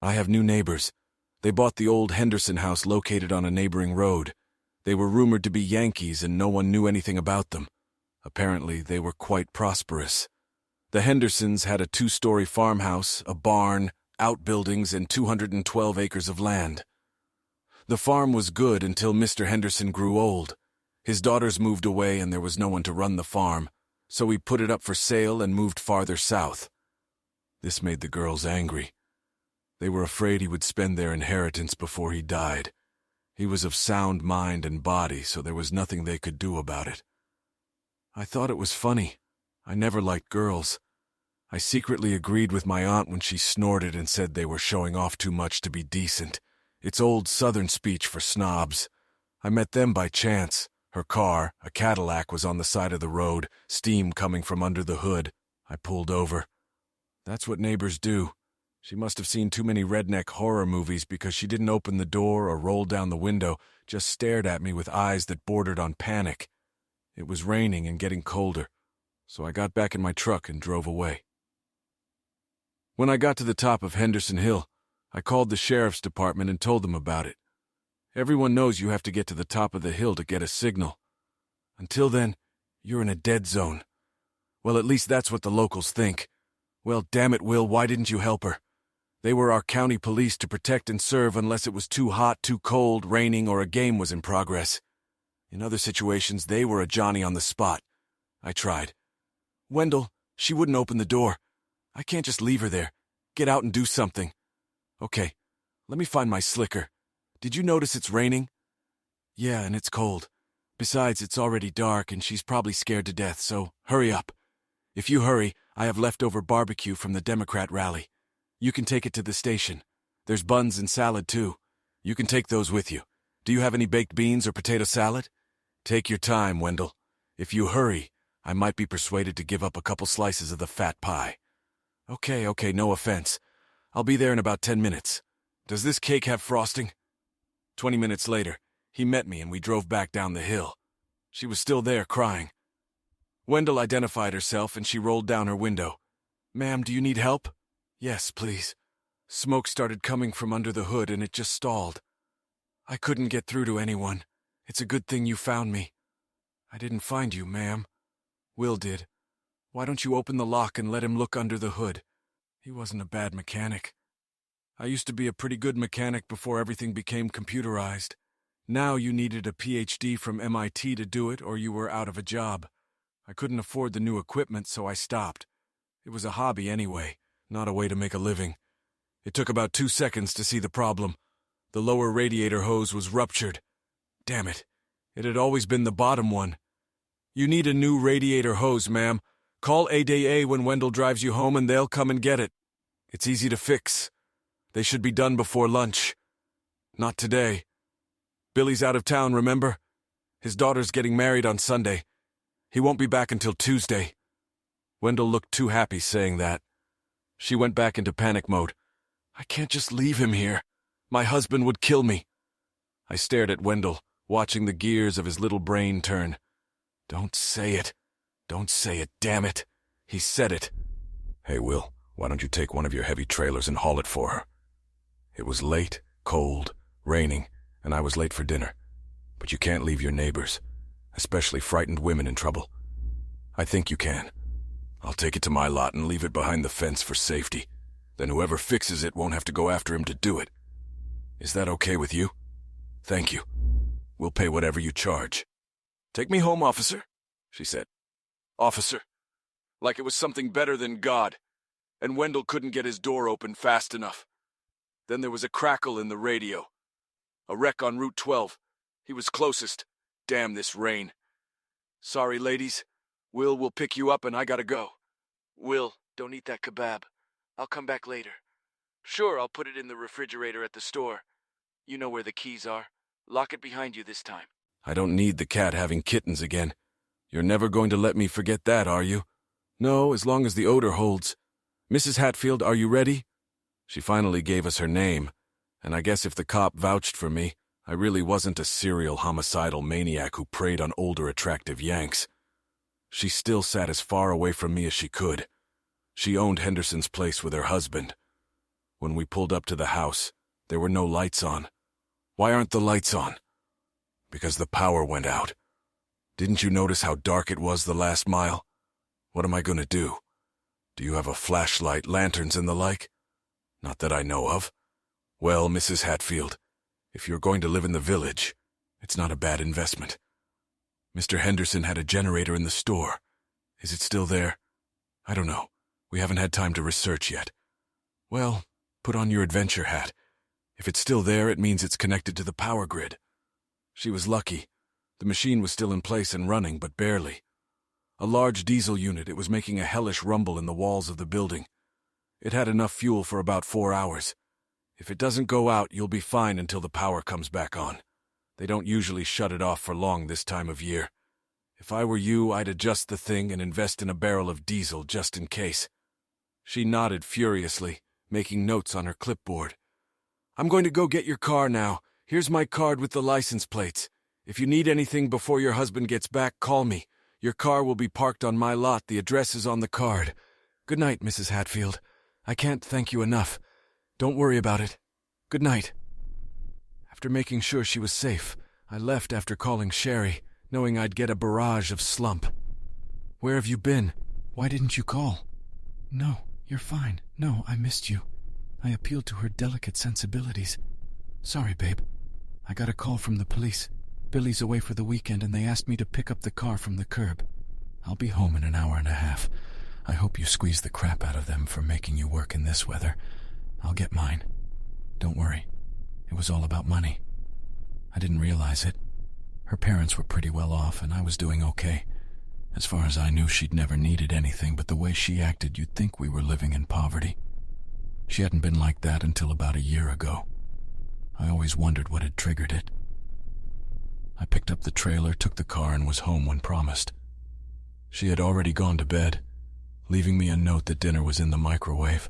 I have new neighbors. They bought the old Henderson house located on a neighboring road. They were rumored to be Yankees and no one knew anything about them. Apparently, they were quite prosperous. The Hendersons had a 2-story farmhouse, a barn, outbuildings, and 212 acres of land. The farm was good until Mr. Henderson grew old. His daughters moved away and there was no one to run the farm, so he put it up for sale and moved farther south. This made the girls angry. They were afraid he would spend their inheritance before he died. He was of sound mind and body, so there was nothing they could do about it. I thought it was funny. I never liked girls. I secretly agreed with my aunt when she snorted and said they were showing off too much to be decent. It's old Southern speech for snobs. I met them by chance. Her car, a Cadillac, was on the side of the road, steam coming from under the hood. I pulled over. That's what neighbors do. She must have seen too many redneck horror movies because she didn't open the door or roll down the window, just stared at me with eyes that bordered on panic. It was raining and getting colder, so I got back in my truck and drove away. When I got to the top of Henderson Hill, I called the sheriff's department and told them about it. Everyone knows you have to get to the top of the hill to get a signal. Until then, you're in a dead zone. Well, at least that's what the locals think. Well, damn it, Will, why didn't you help her? They were our county police to protect and serve unless it was too hot, too cold, raining, or a game was in progress. In other situations, they were a Johnny on the spot. I tried. Wendell, she wouldn't open the door. I can't just leave her there. Get out and do something. Okay, let me find my slicker. Did you notice it's raining? Yeah, and it's cold. Besides, it's already dark and she's probably scared to death, so hurry up. If you hurry, I have leftover barbecue from the Democrat rally. You can take it to the station. There's buns and salad, too. You can take those with you. Do you have any baked beans or potato salad? Take your time, Wendell. If you hurry, I might be persuaded to give up a couple slices of the fat pie. Okay, no offense. I'll be there in about 10 minutes. Does this cake have frosting? 20 minutes later, he met me and we drove back down the hill. She was still there, crying. Wendell identified herself and she rolled down her window. Ma'am, do you need help? Yes, please. Smoke started coming from under the hood and it just stalled. I couldn't get through to anyone. It's a good thing you found me. I didn't find you, ma'am. Will did. Why don't you open the lock and let him look under the hood? He wasn't a bad mechanic. I used to be a pretty good mechanic before everything became computerized. Now you needed a PhD from MIT to do it or you were out of a job. I couldn't afford the new equipment, so I stopped. It was a hobby anyway, not a way to make a living. It took about 2 seconds to see the problem. The lower radiator hose was ruptured. Damn it. It had always been the bottom one. You need a new radiator hose, ma'am. Call ADA when Wendell drives you home and they'll come and get it. It's easy to fix. They should be done before lunch. Not today. Billy's out of town, remember? His daughter's getting married on Sunday. He won't be back until Tuesday. Wendell looked too happy saying that. She went back into panic mode. I can't just leave him here. My husband would kill me. I stared at Wendell, watching the gears of his little brain turn. Don't say it. Don't say it, damn it. He said it. Hey, Will, why don't you take one of your heavy trailers and haul it for her? It was late, cold, raining, and I was late for dinner. But you can't leave your neighbors, especially frightened women in trouble. I think you can. I'll take it to my lot and leave it behind the fence for safety. Then whoever fixes it won't have to go after him to do it. Is that okay with you? Thank you. We'll pay whatever you charge. Take me home, officer, she said. Officer. Like it was something better than God. And Wendell couldn't get his door open fast enough. Then there was a crackle in the radio. A wreck on Route 12. He was closest. Damn this rain. Sorry, ladies. Will will pick you up and I gotta go. Will, don't eat that kebab. I'll come back later. Sure, I'll put it in the refrigerator at the store. You know where the keys are. Lock it behind you this time. I don't need the cat having kittens again. You're never going to let me forget that, are you? No, as long as the odor holds. Mrs. Hatfield, are you ready? She finally gave us her name, and I guess if the cop vouched for me, I really wasn't a serial homicidal maniac who preyed on older attractive Yanks. She still sat as far away from me as she could. She owned Henderson's place with her husband. When we pulled up to the house, there were no lights on. Why aren't the lights on? Because the power went out. Didn't you notice how dark it was the last mile? What am I going to do? Do you have a flashlight, lanterns, and the like? Not that I know of. Well, Mrs. Hatfield, if you're going to live in the village, it's not a bad investment. Mr. Henderson had a generator in the store. Is it still there? I don't know. We haven't had time to research yet. Well, put on your adventure hat. If it's still there, it means it's connected to the power grid. She was lucky. The machine was still in place and running, but barely. A large diesel unit, it was making a hellish rumble in the walls of the building. It had enough fuel for about 4 hours. If it doesn't go out, you'll be fine until the power comes back on. They don't usually shut it off for long this time of year. If I were you, I'd adjust the thing and invest in a barrel of diesel just in case. She nodded furiously, making notes on her clipboard. I'm going to go get your car now. Here's my card with the license plates. If you need anything before your husband gets back, call me. Your car will be parked on my lot. The address is on the card. Good night, Mrs. Hatfield. I can't thank you enough. Don't worry about it. Good night. After making sure she was safe, I left after calling Sherry, knowing I'd get a barrage of slump. Where have you been? Why didn't you call? No, you're fine. No, I missed you. I appealed to her delicate sensibilities. Sorry, babe. I got a call from the police. Billy's away for the weekend and they asked me to pick up the car from the curb. I'll be home in an hour and a half. I hope you squeeze the crap out of them for making you work in this weather. I'll get mine. Don't worry. It was all about money. I didn't realize it. Her parents were pretty well off and I was doing okay. As far as I knew, she'd never needed anything, but the way she acted, you'd think we were living in poverty. She hadn't been like that until about a year ago. I always wondered what had triggered it. I picked up the trailer, took the car, and was home when promised. She had already gone to bed, leaving me a note that dinner was in the microwave.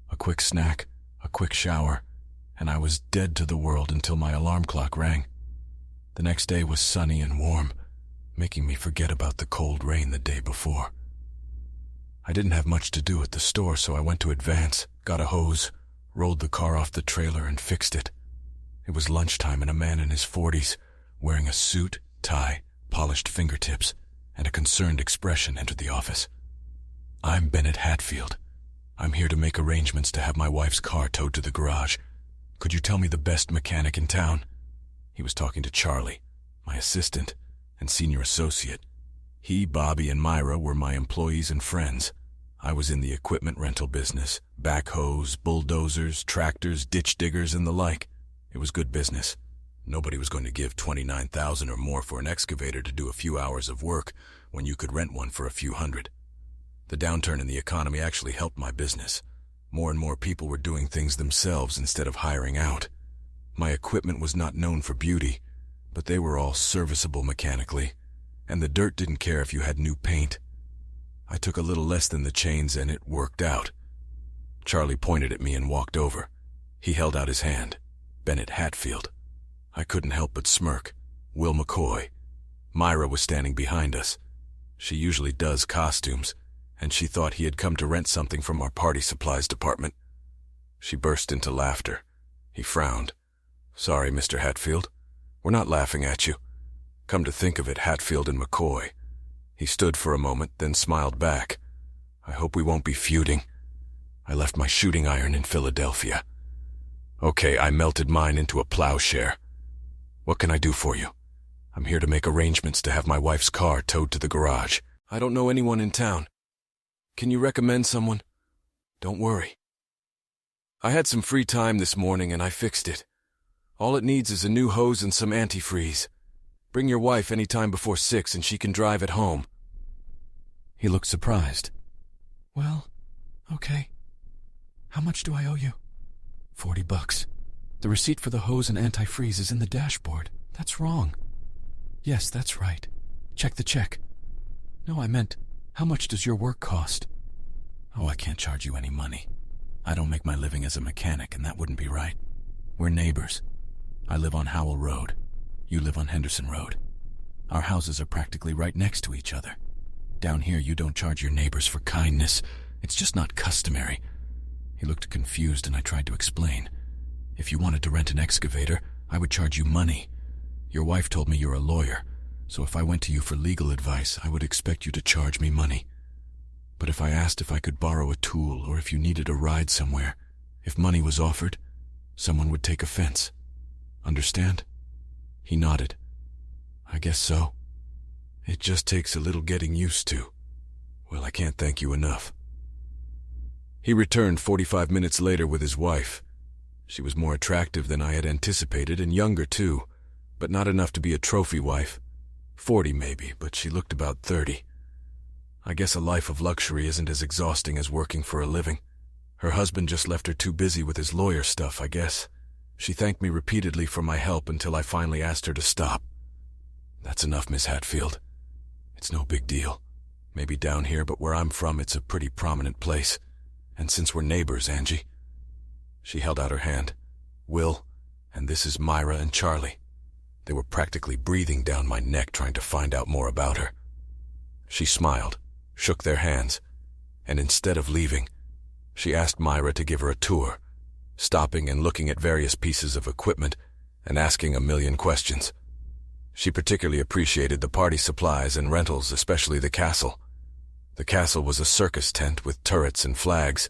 A quick snack, a quick shower, and I was dead to the world until my alarm clock rang. The next day was sunny and warm, making me forget about the cold rain the day before. I didn't have much to do at the store, so I went to Advance, got a hose, rolled the car off the trailer, and fixed it. It was lunchtime, and a man in his 40s, wearing a suit, tie, polished fingertips, and a concerned expression, entered the office. I'm Bennett Hatfield. I'm here to make arrangements to have my wife's car towed to the garage. Could you tell me the best mechanic in town? He was talking to Charlie, my assistant and senior associate. He, Bobby, and Myra were my employees and friends. I was in the equipment rental business, backhoes, bulldozers, tractors, ditch diggers, and the like. It was good business. Nobody was going to give $29,000 or more for an excavator to do a few hours of work when you could rent one for a few hundred. The downturn in the economy actually helped my business. More and more people were doing things themselves instead of hiring out. My equipment was not known for beauty, but they were all serviceable mechanically, and the dirt didn't care if you had new paint. I took a little less than the chains and it worked out. Charlie pointed at me and walked over. He held out his hand. Bennett Hatfield. I couldn't help but smirk. Will McCoy. Myra was standing behind us. She usually does costumes, and she thought he had come to rent something from our party supplies department. She burst into laughter. He frowned. Sorry, Mr. Hatfield. We're not laughing at you. Come to think of it, Hatfield and McCoy. He stood for a moment, then smiled back. I hope we won't be feuding. I left my shooting iron in Philadelphia. Okay, I melted mine into a plowshare. What can I do for you? I'm here to make arrangements to have my wife's car towed to the garage. I don't know anyone in town. Can you recommend someone? Don't worry. I had some free time this morning and I fixed it. All it needs is a new hose and some antifreeze. Bring your wife any time before 6 and she can drive at home. He looked surprised. Well, okay. How much do I owe you? $40. The receipt for the hose and antifreeze is in the dashboard. That's wrong. Yes, that's right. Check the check. No, I meant, how much does your work cost? Oh, I can't charge you any money. I don't make my living as a mechanic, and that wouldn't be right. We're neighbors. I live on Howell Road. You live on Henderson Road. Our houses are practically right next to each other. Down here, you don't charge your neighbors for kindness. It's just not customary. He looked confused and I tried to explain. If you wanted to rent an excavator, I would charge you money. Your wife told me you're a lawyer, so if I went to you for legal advice, I would expect you to charge me money. But if I asked if I could borrow a tool or if you needed a ride somewhere, if money was offered, someone would take offense. Understand? He nodded. I guess so. It just takes a little getting used to. Well, I can't thank you enough. He returned 45 minutes later with his wife. She was more attractive than I had anticipated and younger too, but not enough to be a trophy wife. 40 maybe, but she looked about 30. I guess a life of luxury isn't as exhausting as working for a living. Her husband just left her too busy with his lawyer stuff, I guess. She thanked me repeatedly for my help until I finally asked her to stop. That's enough, Miss Hatfield. It's no big deal. Maybe down here, but where I'm from, it's a pretty prominent place. And since we're neighbors, Angie. She held out her hand. Will, and this is Myra and Charlie. They were practically breathing down my neck trying to find out more about her. She smiled, shook their hands, and instead of leaving, she asked Myra to give her a tour, stopping and looking at various pieces of equipment and asking a million questions. She particularly appreciated the party supplies and rentals, especially the castle. The castle was a circus tent with turrets and flags.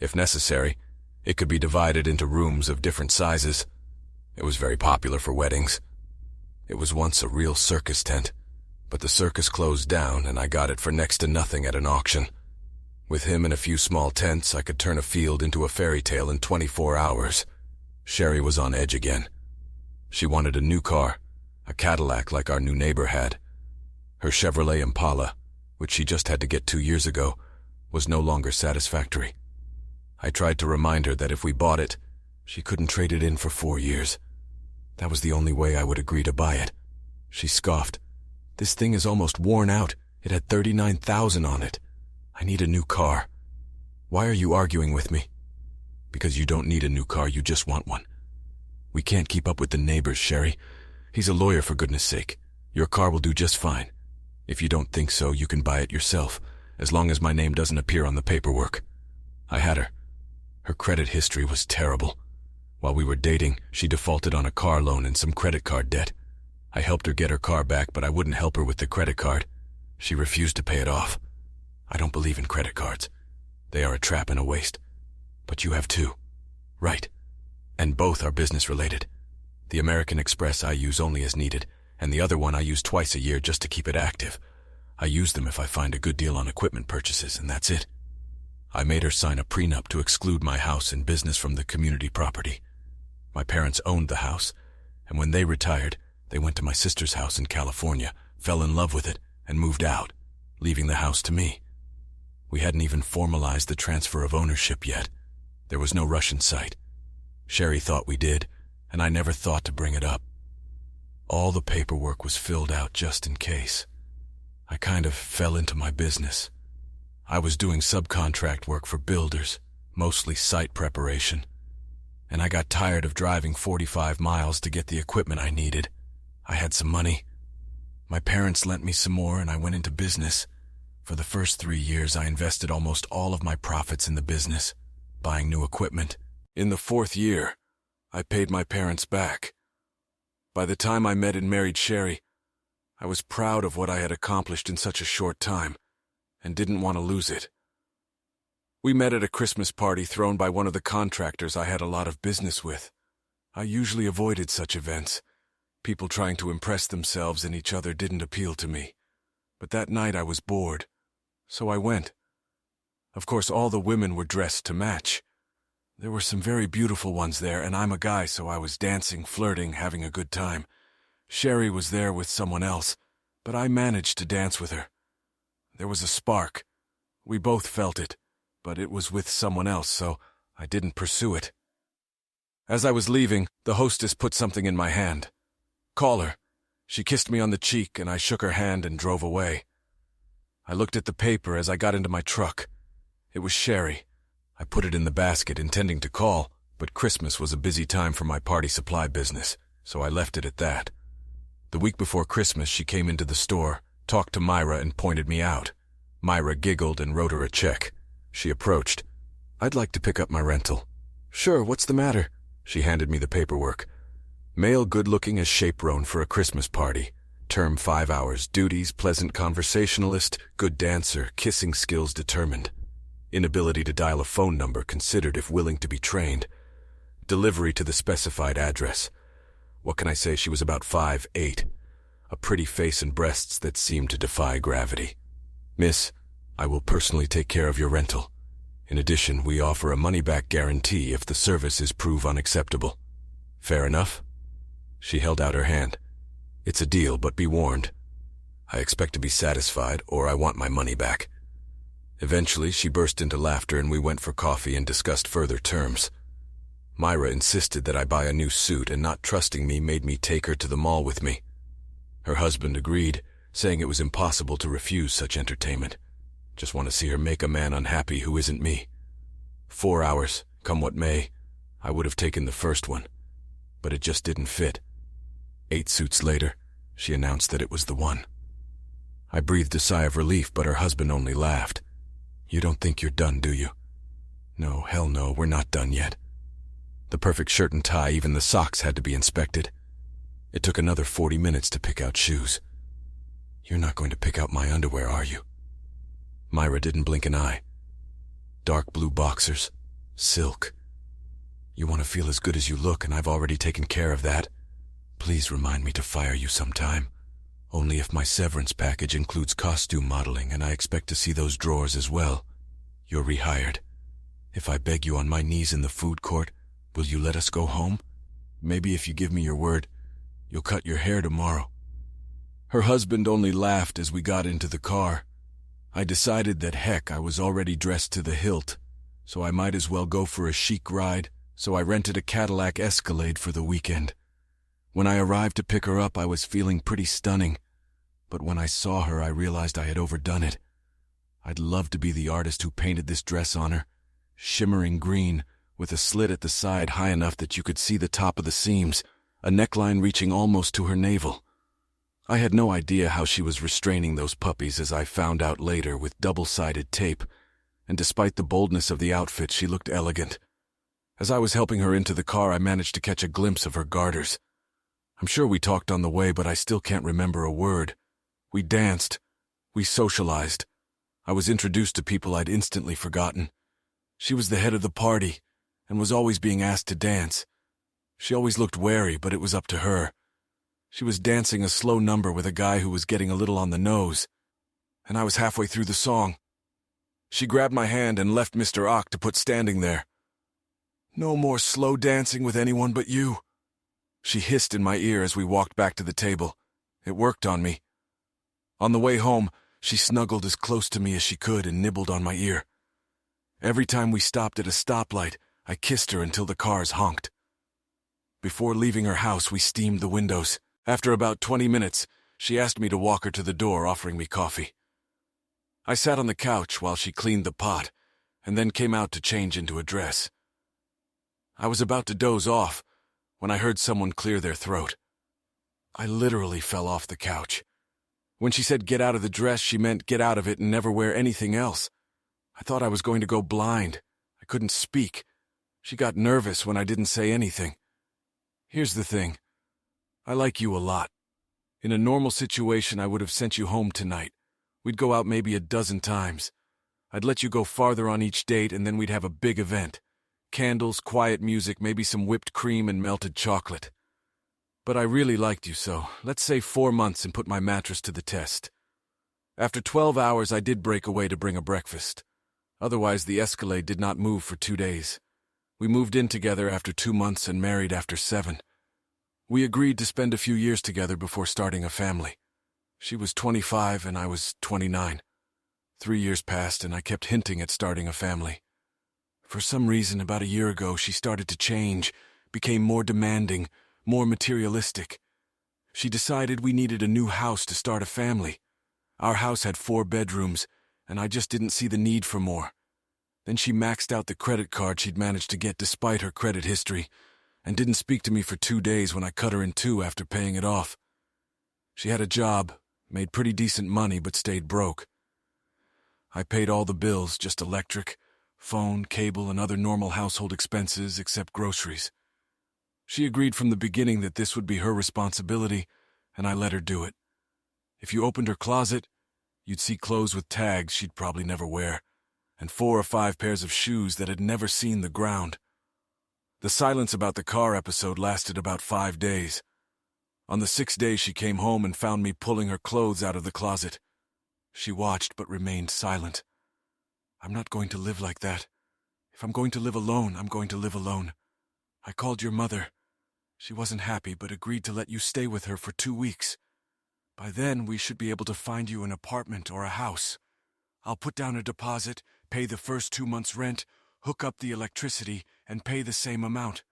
If necessary, it could be divided into rooms of different sizes. It was very popular for weddings. It was once a real circus tent, but the circus closed down and I got it for next to nothing at an auction. With him and a few small tents, I could turn a field into a fairy tale in 24 hours. Sherry was on edge again. She wanted a new car, a Cadillac like our new neighbor had. Her Chevrolet Impala, which she just had to get 2 years ago, was no longer satisfactory. I tried to remind her that if we bought it, she couldn't trade it in for 4 years. That was the only way I would agree to buy it. She scoffed. This thing is almost worn out. It had 39,000 on it. I need a new car. Why are you arguing with me? Because you don't need a new car, you just want one. We can't keep up with the neighbors, Sherry. He's a lawyer, for goodness sake. Your car will do just fine. If you don't think so, you can buy it yourself, as long as my name doesn't appear on the paperwork. I had her. Her credit history was terrible. While we were dating, she defaulted on a car loan and some credit card debt. I helped her get her car back, but I wouldn't help her with the credit card. She refused to pay it off. I don't believe in credit cards. They are a trap and a waste. But you have two. Right. And both are business related. The American Express I use only as needed, and the other one I use twice a year just to keep it active. I use them if I find a good deal on equipment purchases, and that's it. I made her sign a prenup to exclude my house and business from the community property. My parents owned the house, and when they retired, they went to my sister's house in California, fell in love with it, and moved out, leaving the house to me. We hadn't even formalized the transfer of ownership yet. There was no rush in sight. Sherry thought we did, and I never thought to bring it up. All the paperwork was filled out just in case. I kind of fell into my business. I was doing subcontract work for builders, mostly site preparation. And I got tired of driving 45 miles to get the equipment I needed. I had some money. My parents lent me some more and I went into business. For the first 3 years, I invested almost all of my profits in the business, buying new equipment. In the 4th year, I paid my parents back. By the time I met and married Sherry, I was proud of what I had accomplished in such a short time, and didn't want to lose it. We met at a Christmas party thrown by one of the contractors I had a lot of business with. I usually avoided such events. People trying to impress themselves and each other didn't appeal to me. But that night I was bored, so I went. Of course, all the women were dressed to match. There were some very beautiful ones there, and I'm a guy, so I was dancing, flirting, having a good time. Sherry was there with someone else, but I managed to dance with her. There was a spark. We both felt it, but it was with someone else, so I didn't pursue it. As I was leaving, the hostess put something in my hand. Call her. She kissed me on the cheek, and I shook her hand and drove away. I looked at the paper as I got into my truck. It was Sherry. I put it in the basket, intending to call, but Christmas was a busy time for my party supply business, so I left it at that. The week before Christmas, she came into the store, talked to Myra, and pointed me out. Myra giggled and wrote her a check. She approached. I'd like to pick up my rental. Sure, what's the matter? She handed me the paperwork. Male good-looking as chaperone for a Christmas party. Term 5 hours. Duties, pleasant conversationalist, good dancer, kissing skills determined. Inability to dial a phone number considered if willing to be trained. Delivery to the specified address. What can I say? She was about 5'8". A pretty face and breasts that seemed to defy gravity. Miss, I will personally take care of your rental. In addition, we offer a money-back guarantee if the services prove unacceptable. Fair enough? She held out her hand. It's a deal, but be warned. I expect to be satisfied, or I want my money back. Eventually, she burst into laughter and we went for coffee and discussed further terms. Myra insisted that I buy a new suit, and not trusting me made me take her to the mall with me. Her husband agreed, saying it was impossible to refuse such entertainment. Just want to see her make a man unhappy who isn't me. 4 hours, come what may. I would have taken the first one, but it just didn't fit. 8 suits later, she announced that it was the one. I breathed a sigh of relief, but her husband only laughed. You don't think you're done, do you? No, hell no, we're not done yet. The perfect shirt and tie, even the socks had to be inspected. It took another 40 minutes to pick out shoes. You're not going to pick out my underwear, are you? Myra didn't blink an eye. Dark blue boxers, silk. You want to feel as good as you look, and I've already taken care of that. Please remind me to fire you sometime. Only if my severance package includes costume modeling, and I expect to see those drawers as well. You're rehired. If I beg you on my knees in the food court, will you let us go home? Maybe if you give me your word, you'll cut your hair tomorrow. Her husband only laughed as we got into the car. I decided that heck, I was already dressed to the hilt, so I might as well go for a chic ride, so I rented a Cadillac Escalade for the weekend. When I arrived to pick her up, I was feeling pretty stunning, but when I saw her, I realized I had overdone it. I'd love to be the artist who painted this dress on her, shimmering green, with a slit at the side high enough that you could see the top of the seams, a neckline reaching almost to her navel. I had no idea how she was restraining those puppies, as I found out later, with double-sided tape, and despite the boldness of the outfit, she looked elegant. As I was helping her into the car, I managed to catch a glimpse of her garters. I'm sure we talked on the way, but I still can't remember a word. We danced. We socialized. I was introduced to people I'd instantly forgotten. She was the head of the party, and was always being asked to dance. She always looked wary, but it was up to her. She was dancing a slow number with a guy who was getting a little on the nose, and I was halfway through the song. She grabbed my hand and left Mr. Ock to put standing there. No more slow dancing with anyone but you. She hissed in my ear as we walked back to the table. It worked on me. On the way home, she snuggled as close to me as she could and nibbled on my ear. Every time we stopped at a stoplight, I kissed her until the cars honked. Before leaving her house, we steamed the windows. After about 20 minutes, she asked me to walk her to the door, offering me coffee. I sat on the couch while she cleaned the pot, and then came out to change into a dress. I was about to doze off when I heard someone clear their throat. I literally fell off the couch. When she said get out of the dress, she meant get out of it and never wear anything else. I thought I was going to go blind. I couldn't speak. She got nervous when I didn't say anything. Here's the thing. I like you a lot. In a normal situation, I would have sent you home tonight. We'd go out maybe a dozen times. I'd let you go farther on each date, and then we'd have a big event. Candles, quiet music, maybe some whipped cream and melted chocolate. But I really liked you, so let's say 4 months and put my mattress to the test. After 12 hours, I did break away to bring a breakfast. Otherwise, the Escalade did not move for 2 days. We moved in together after 2 months and married after 7. We agreed to spend a few years together before starting a family. She was 25 and I was 29. 3 years passed and I kept hinting at starting a family. For some reason, about a year ago, she started to change, became more demanding, more materialistic. She decided we needed a new house to start a family. Our house had 4 bedrooms, and I just didn't see the need for more. Then she maxed out the credit card she'd managed to get despite her credit history, and didn't speak to me for 2 days when I cut her in 2 after paying it off. She had a job, made pretty decent money, but stayed broke. I paid all the bills, just electric, phone, cable, and other normal household expenses except groceries. She agreed from the beginning that this would be her responsibility, and I let her do it. If you opened her closet, you'd see clothes with tags she'd probably never wear, and 4 or 5 pairs of shoes that had never seen the ground. The silence about the car episode lasted about 5 days. On the 6th day, she came home and found me pulling her clothes out of the closet. She watched but remained silent. I'm not going to live like that. If I'm going to live alone, I'm going to live alone. I called your mother. She wasn't happy but agreed to let you stay with her for 2 weeks. By then, we should be able to find you an apartment or a house. I'll put down a deposit, pay the first 2 months' rent, hook up the electricity, and pay the same amount.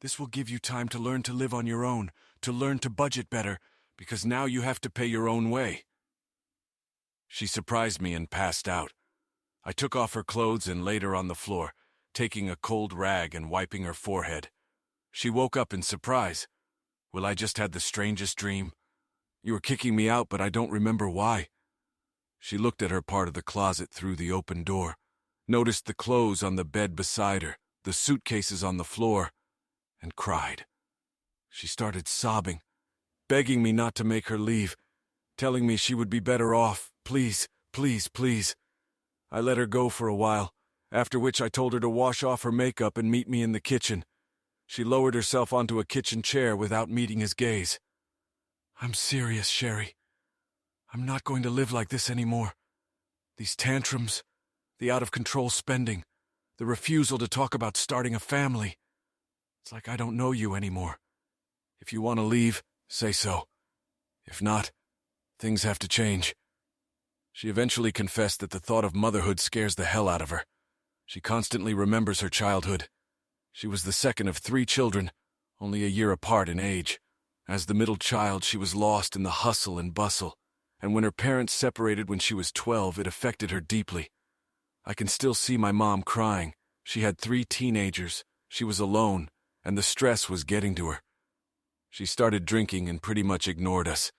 This will give you time to learn to live on your own, to learn to budget better, because now you have to pay your own way. She surprised me and passed out. I took off her clothes and laid her on the floor, taking a cold rag and wiping her forehead. She woke up in surprise. Well, I just had the strangest dream. You were kicking me out, but I don't remember why. She looked at her part of the closet through the open door, noticed the clothes on the bed beside her, the suitcases on the floor, and cried. She started sobbing, begging me not to make her leave, telling me she would be better off. Please, please, please. I let her go for a while, after which I told her to wash off her makeup and meet me in the kitchen. She lowered herself onto a kitchen chair without meeting his gaze. I'm serious, Sherry. I'm not going to live like this anymore. These tantrums, the out-of-control spending, the refusal to talk about starting a family. It's like I don't know you anymore. If you want to leave, say so. If not, things have to change. She eventually confessed that the thought of motherhood scares the hell out of her. She constantly remembers her childhood. She was the second of 3 children, only a year apart in age. As the middle child, she was lost in the hustle and bustle, and when her parents separated when she was 12, it affected her deeply. I can still see my mom crying. She had 3 teenagers, she was alone, and the stress was getting to her. She started drinking and pretty much ignored us.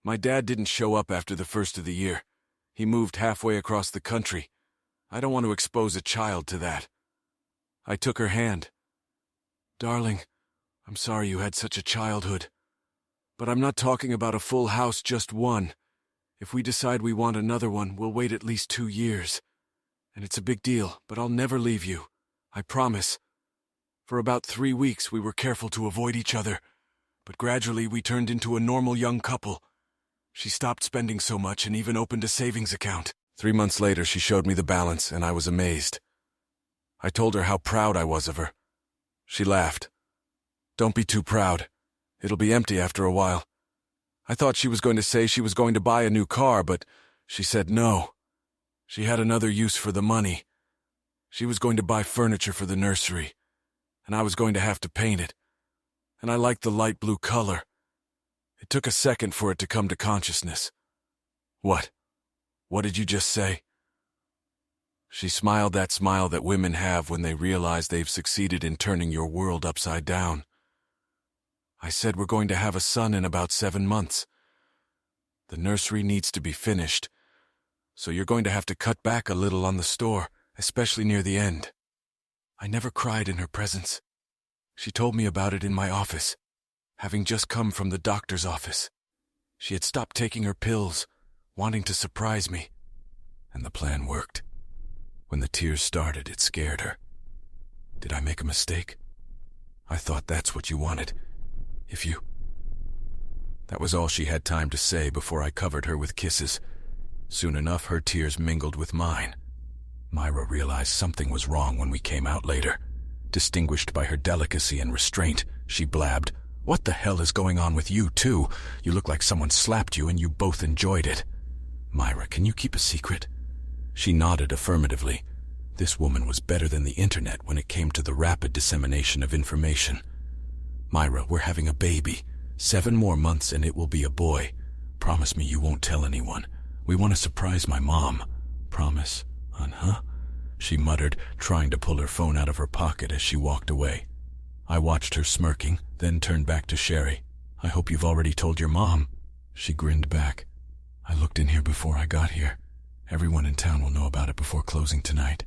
My dad didn't show up after the first of the year. He moved halfway across the country. I don't want to expose a child to that. I took her hand. Darling, I'm sorry you had such a childhood. But I'm not talking about a full house, just one. If we decide we want another one, we'll wait at least 2 years. And it's a big deal, but I'll never leave you. I promise. For about 3 weeks, we were careful to avoid each other. But gradually, we turned into a normal young couple. She stopped spending so much and even opened a savings account. 3 months later, she showed me the balance, and I was amazed. I told her how proud I was of her. She laughed. Don't be too proud. It'll be empty after a while. I thought she was going to say she was going to buy a new car, but she said no. She had another use for the money. She was going to buy furniture for the nursery, and I was going to have to paint it. And I liked the light blue color. It took a second for it to come to consciousness. What? What did you just say? She smiled that smile that women have when they realize they've succeeded in turning your world upside down. I said we're going to have a son in about 7 months. The nursery needs to be finished, so you're going to have to cut back a little on the store, especially near the end. I never cried in her presence. She told me about it in my office, having just come from the doctor's office. She had stopped taking her pills, wanting to surprise me, and the plan worked. When the tears started, it scared her. Did I make a mistake? I thought that's what you wanted. If you... That was all she had time to say before I covered her with kisses. Soon enough, her tears mingled with mine. Myra realized something was wrong when we came out later. Distinguished by her delicacy and restraint, she blabbed, "What the hell is going on with you, too? You look like someone slapped you and you both enjoyed it." "Myra, can you keep a secret?" She nodded affirmatively. This woman was better than the internet when it came to the rapid dissemination of information. "Myra, we're having a baby. 7 more months and it will be a boy. Promise me you won't tell anyone. We want to surprise my mom. Promise, huh?" She muttered, trying to pull her phone out of her pocket as she walked away. I watched her smirking, then turned back to Sherry. "I hope you've already told your mom." She grinned back. "I looked in here before I got here. Everyone in town will know about it before closing tonight.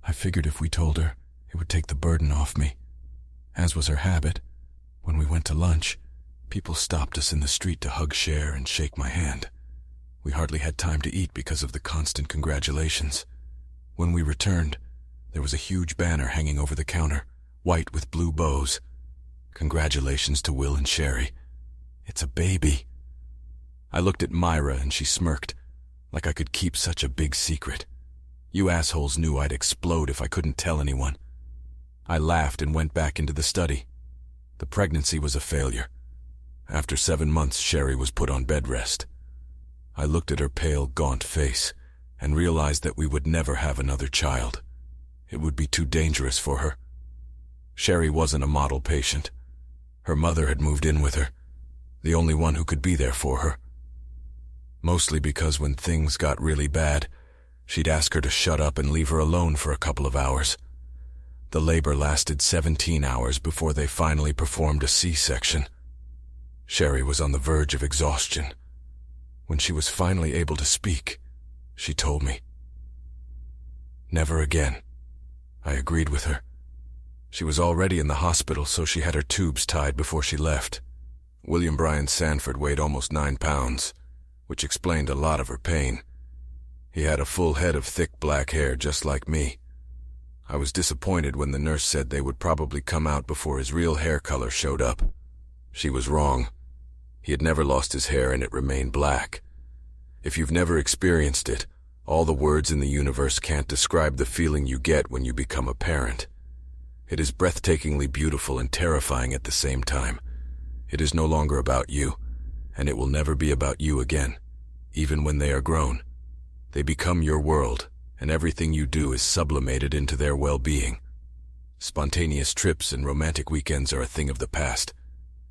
I figured if we told her, it would take the burden off me. As was her habit, when we went to lunch, people stopped us in the street to hug Cher and shake my hand. We hardly had time to eat because of the constant congratulations. When we returned, there was a huge banner hanging over the counter, white with blue bows. Congratulations to Will and Sherry. It's a baby. I looked at Myra and she smirked, like I could keep such a big secret. You assholes knew I'd explode if I couldn't tell anyone. I laughed and went back into the study. The pregnancy was a failure. After 7 months, Sherry was put on bed rest. I looked at her pale, gaunt face and realized that we would never have another child. It would be too dangerous for her. Sherry wasn't a model patient. Her mother had moved in with her, the only one who could be there for her. Mostly because when things got really bad, she'd ask her to shut up and leave her alone for a couple of hours. The labor lasted 17 hours before they finally performed a C-section. Sherry was on the verge of exhaustion. When she was finally able to speak, she told me. Never again. I agreed with her. She was already in the hospital, so she had her tubes tied before she left. William Bryan Sanford weighed almost 9 pounds, which explained a lot of her pain. He had a full head of thick black hair just like me. I was disappointed when the nurse said they would probably come out before his real hair color showed up. She was wrong. He had never lost his hair and it remained black. If you've never experienced it, all the words in the universe can't describe the feeling you get when you become a parent. It is breathtakingly beautiful and terrifying at the same time. It is no longer about you, and it will never be about you again, even when they are grown. They become your world, and everything you do is sublimated into their well-being. Spontaneous trips and romantic weekends are a thing of the past.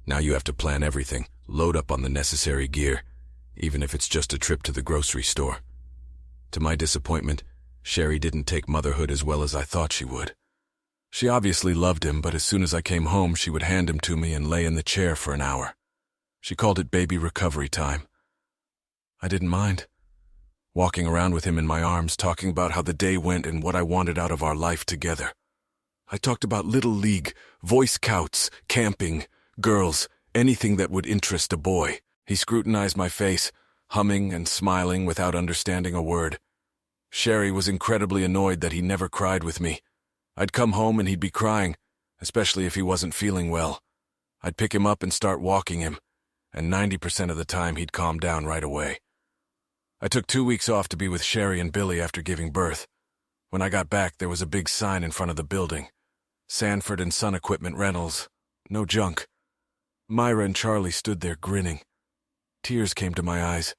Now you have to plan everything, load up on the necessary gear, even if it's just a trip to the grocery store. To my disappointment, Sherry didn't take motherhood as well as I thought she would. She obviously loved him, but as soon as I came home, she would hand him to me and lay in the chair for an hour. She called it baby recovery time. I didn't mind. Walking around with him in my arms, talking about how the day went and what I wanted out of our life together. I talked about Little League, Boy Scouts, camping, girls, anything that would interest a boy. He scrutinized my face, humming and smiling without understanding a word. Sherry was incredibly annoyed that he never cried with me. I'd come home and he'd be crying, especially if he wasn't feeling well. I'd pick him up and start walking him, and 90% of the time he'd calm down right away. I took 2 weeks off to be with Sherry and Billy after giving birth. When I got back, there was a big sign in front of the building. Sanford and Son Equipment Rentals. No junk. Myra and Charlie stood there grinning. Tears came to my eyes.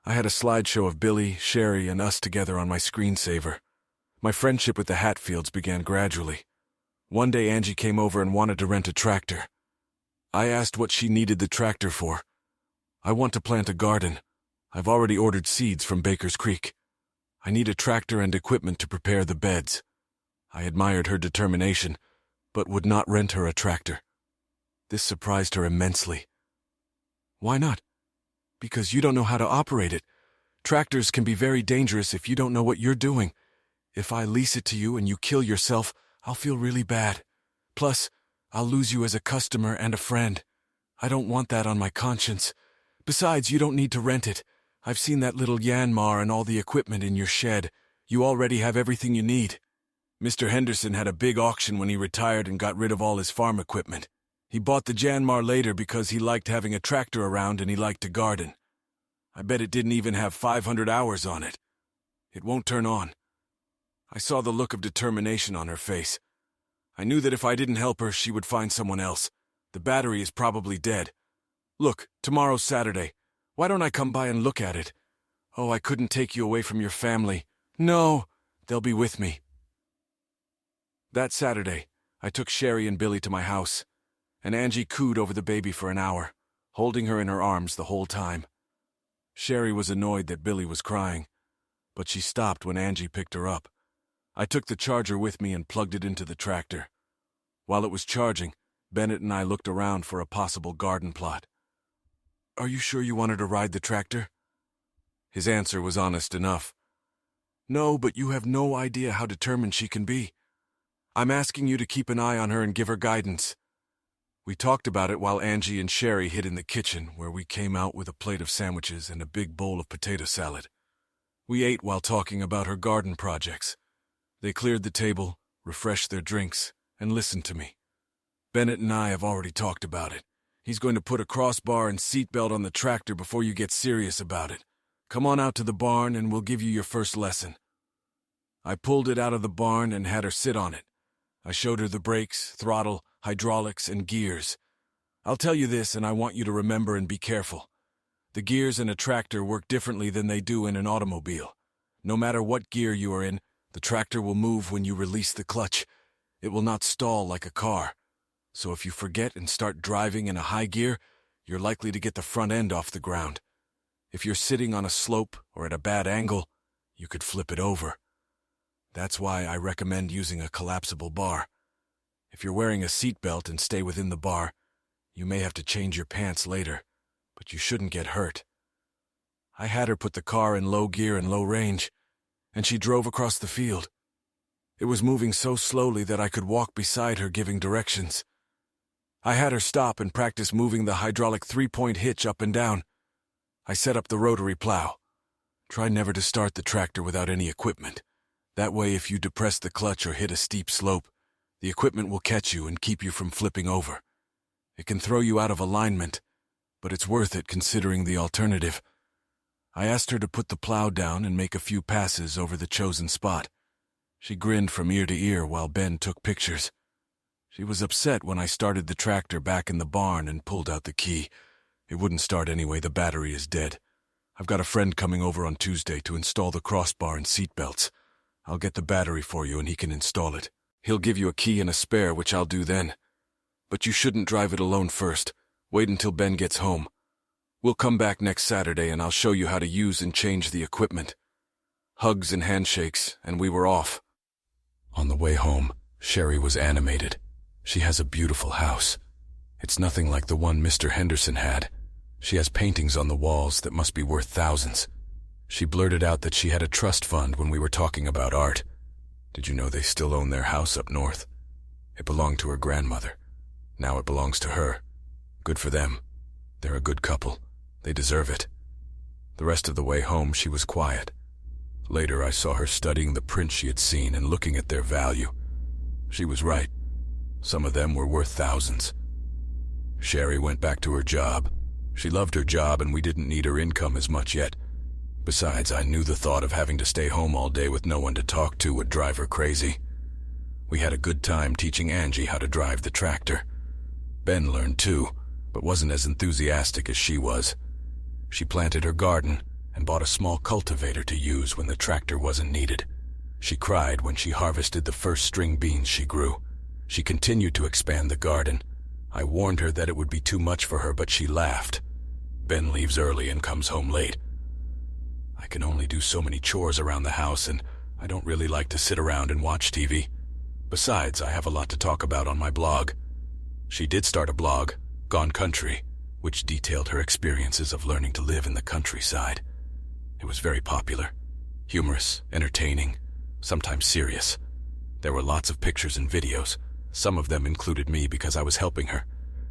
I had a slideshow of Billy, Sherry, and us together on my screensaver. My friendship with the Hatfields began gradually. One day Angie came over and wanted to rent a tractor. I asked what she needed the tractor for. I want to plant a garden. I've already ordered seeds from Baker's Creek. I need a tractor and equipment to prepare the beds. I admired her determination, but would not rent her a tractor. This surprised her immensely. Why not? Because you don't know how to operate it. Tractors can be very dangerous if you don't know what you're doing. If I lease it to you and you kill yourself, I'll feel really bad. Plus, I'll lose you as a customer and a friend. I don't want that on my conscience. Besides, you don't need to rent it. I've seen that little Yanmar and all the equipment in your shed. You already have everything you need. Mr. Henderson had a big auction when he retired and got rid of all his farm equipment. He bought the Janmar later because he liked having a tractor around and he liked to garden. I bet it didn't even have 500 hours on it. It won't turn on. I saw the look of determination on her face. I knew that if I didn't help her, she would find someone else. The battery is probably dead. Look, tomorrow's Saturday. Why don't I come by and look at it? Oh, I couldn't take you away from your family. No, they'll be with me. That Saturday, I took Sherry and Billy to my house, and Angie cooed over the baby for an hour, holding her in her arms the whole time. Sherry was annoyed that Billy was crying, but she stopped when Angie picked her up. I took the charger with me and plugged it into the tractor. While it was charging, Bennett and I looked around for a possible garden plot. Are you sure you wanted to ride the tractor? His answer was honest enough. No, but you have no idea how determined she can be. I'm asking you to keep an eye on her and give her guidance. We talked about it while Angie and Sherry hid in the kitchen, where we came out with a plate of sandwiches and a big bowl of potato salad. We ate while talking about her garden projects. They cleared the table, refreshed their drinks, and listened to me. Bennett and I have already talked about it. He's going to put a crossbar and seatbelt on the tractor before you get serious about it. Come on out to the barn and we'll give you your first lesson. I pulled it out of the barn and had her sit on it. I showed her the brakes, throttle, hydraulics, and gears. I'll tell you this, and I want you to remember and be careful. The gears in a tractor work differently than they do in an automobile. No matter what gear you are in, the tractor will move when you release the clutch. It will not stall like a car. So if you forget and start driving in a high gear, you're likely to get the front end off the ground. If you're sitting on a slope or at a bad angle, you could flip it over. That's why I recommend using a collapsible bar. If you're wearing a seatbelt and stay within the bar, you may have to change your pants later, but you shouldn't get hurt. I had her put the car in low gear and low range, and she drove across the field. It was moving so slowly that I could walk beside her giving directions. I had her stop and practice moving the hydraulic three-point hitch up and down. I set up the rotary plow. Try never to start the tractor without any equipment. That way, if you depress the clutch or hit a steep slope, the equipment will catch you and keep you from flipping over. It can throw you out of alignment, but it's worth it considering the alternative. I asked her to put the plow down and make a few passes over the chosen spot. She grinned from ear to ear while Ben took pictures. She was upset when I started the tractor back in the barn and pulled out the key. It wouldn't start anyway, the battery is dead. I've got a friend coming over on Tuesday to install the crossbar and seat belts. I'll get the battery for you and he can install it. He'll give you a key and a spare, which I'll do then. But you shouldn't drive it alone first. Wait until Ben gets home. We'll come back next Saturday and I'll show you how to use and change the equipment. Hugs and handshakes, and we were off. On the way home, Sherry was animated. She has a beautiful house. It's nothing like the one Mr. Henderson had. She has paintings on the walls that must be worth thousands. She blurted out that she had a trust fund when we were talking about art. Did you know they still own their house up north? It belonged to her grandmother. Now it belongs to her. Good for them. They're a good couple. They deserve it. The rest of the way home she was quiet. Later I saw her studying the prints she had seen and looking at their value. She was right. Some of them were worth thousands. Sherry went back to her job. She loved her job and we didn't need her income as much yet. Besides, I knew the thought of having to stay home all day with no one to talk to would drive her crazy. We had a good time teaching Angie how to drive the tractor. Ben learned too, but wasn't as enthusiastic as she was. She planted her garden and bought a small cultivator to use when the tractor wasn't needed. She cried when she harvested the first string beans she grew. She continued to expand the garden. I warned her that it would be too much for her, but she laughed. Ben leaves early and comes home late. I can only do so many chores around the house, and I don't really like to sit around and watch TV. Besides, I have a lot to talk about on my blog. She did start a blog, Gone Country, which detailed her experiences of learning to live in the countryside. It was very popular, humorous, entertaining, sometimes serious. There were lots of pictures and videos. Some of them included me because I was helping her.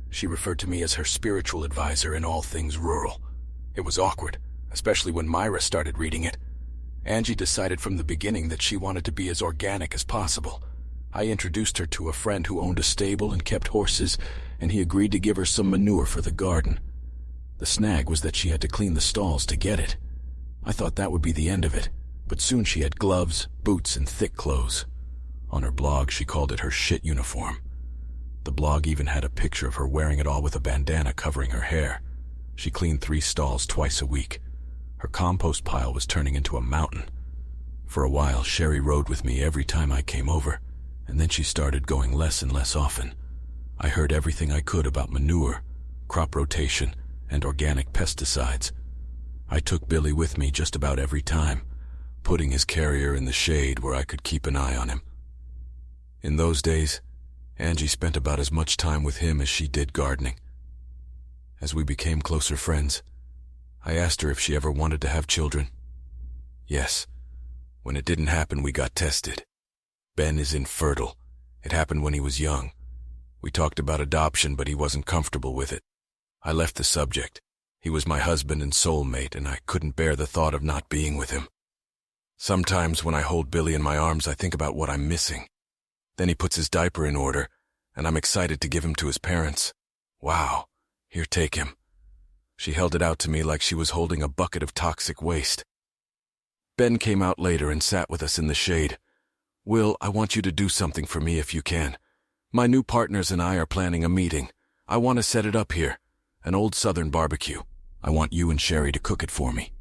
She referred to me as her spiritual advisor in all things rural. It was awkward, especially when Myra started reading it. Angie decided from the beginning that she wanted to be as organic as possible. I introduced her to a friend who owned a stable and kept horses, and he agreed to give her some manure for the garden. The snag was that she had to clean the stalls to get it. I thought that would be the end of it, but soon she had gloves, boots, and thick clothes. On her blog, she called it her shit uniform. The blog even had a picture of her wearing it all with a bandana covering her hair. She cleaned 3 stalls twice a week. Her compost pile was turning into a mountain. For a while, Sherry rode with me every time I came over, and then she started going less and less often. I heard everything I could about manure, crop rotation, and organic pesticides. I took Billy with me just about every time, putting his carrier in the shade where I could keep an eye on him. In those days, Angie spent about as much time with him as she did gardening. As we became closer friends, I asked her if she ever wanted to have children. Yes, When it didn't happen, we got tested. Ben is infertile. It happened when he was young. We talked about adoption, but he wasn't comfortable with it. I left the subject. He was my husband and soulmate, and I couldn't bear the thought of not being with him. Sometimes when I hold Billy in my arms, I think about what I'm missing. Then he puts his diaper in order, and I'm excited to give him to his parents. Wow, here, take him. She held it out to me like she was holding a bucket of toxic waste. Ben came out later and sat with us in the shade. Will, I want you to do something for me if you can. My new partners and I are planning a meeting. I want to set it up here, an old Southern barbecue. I want you and Sherry to cook it for me.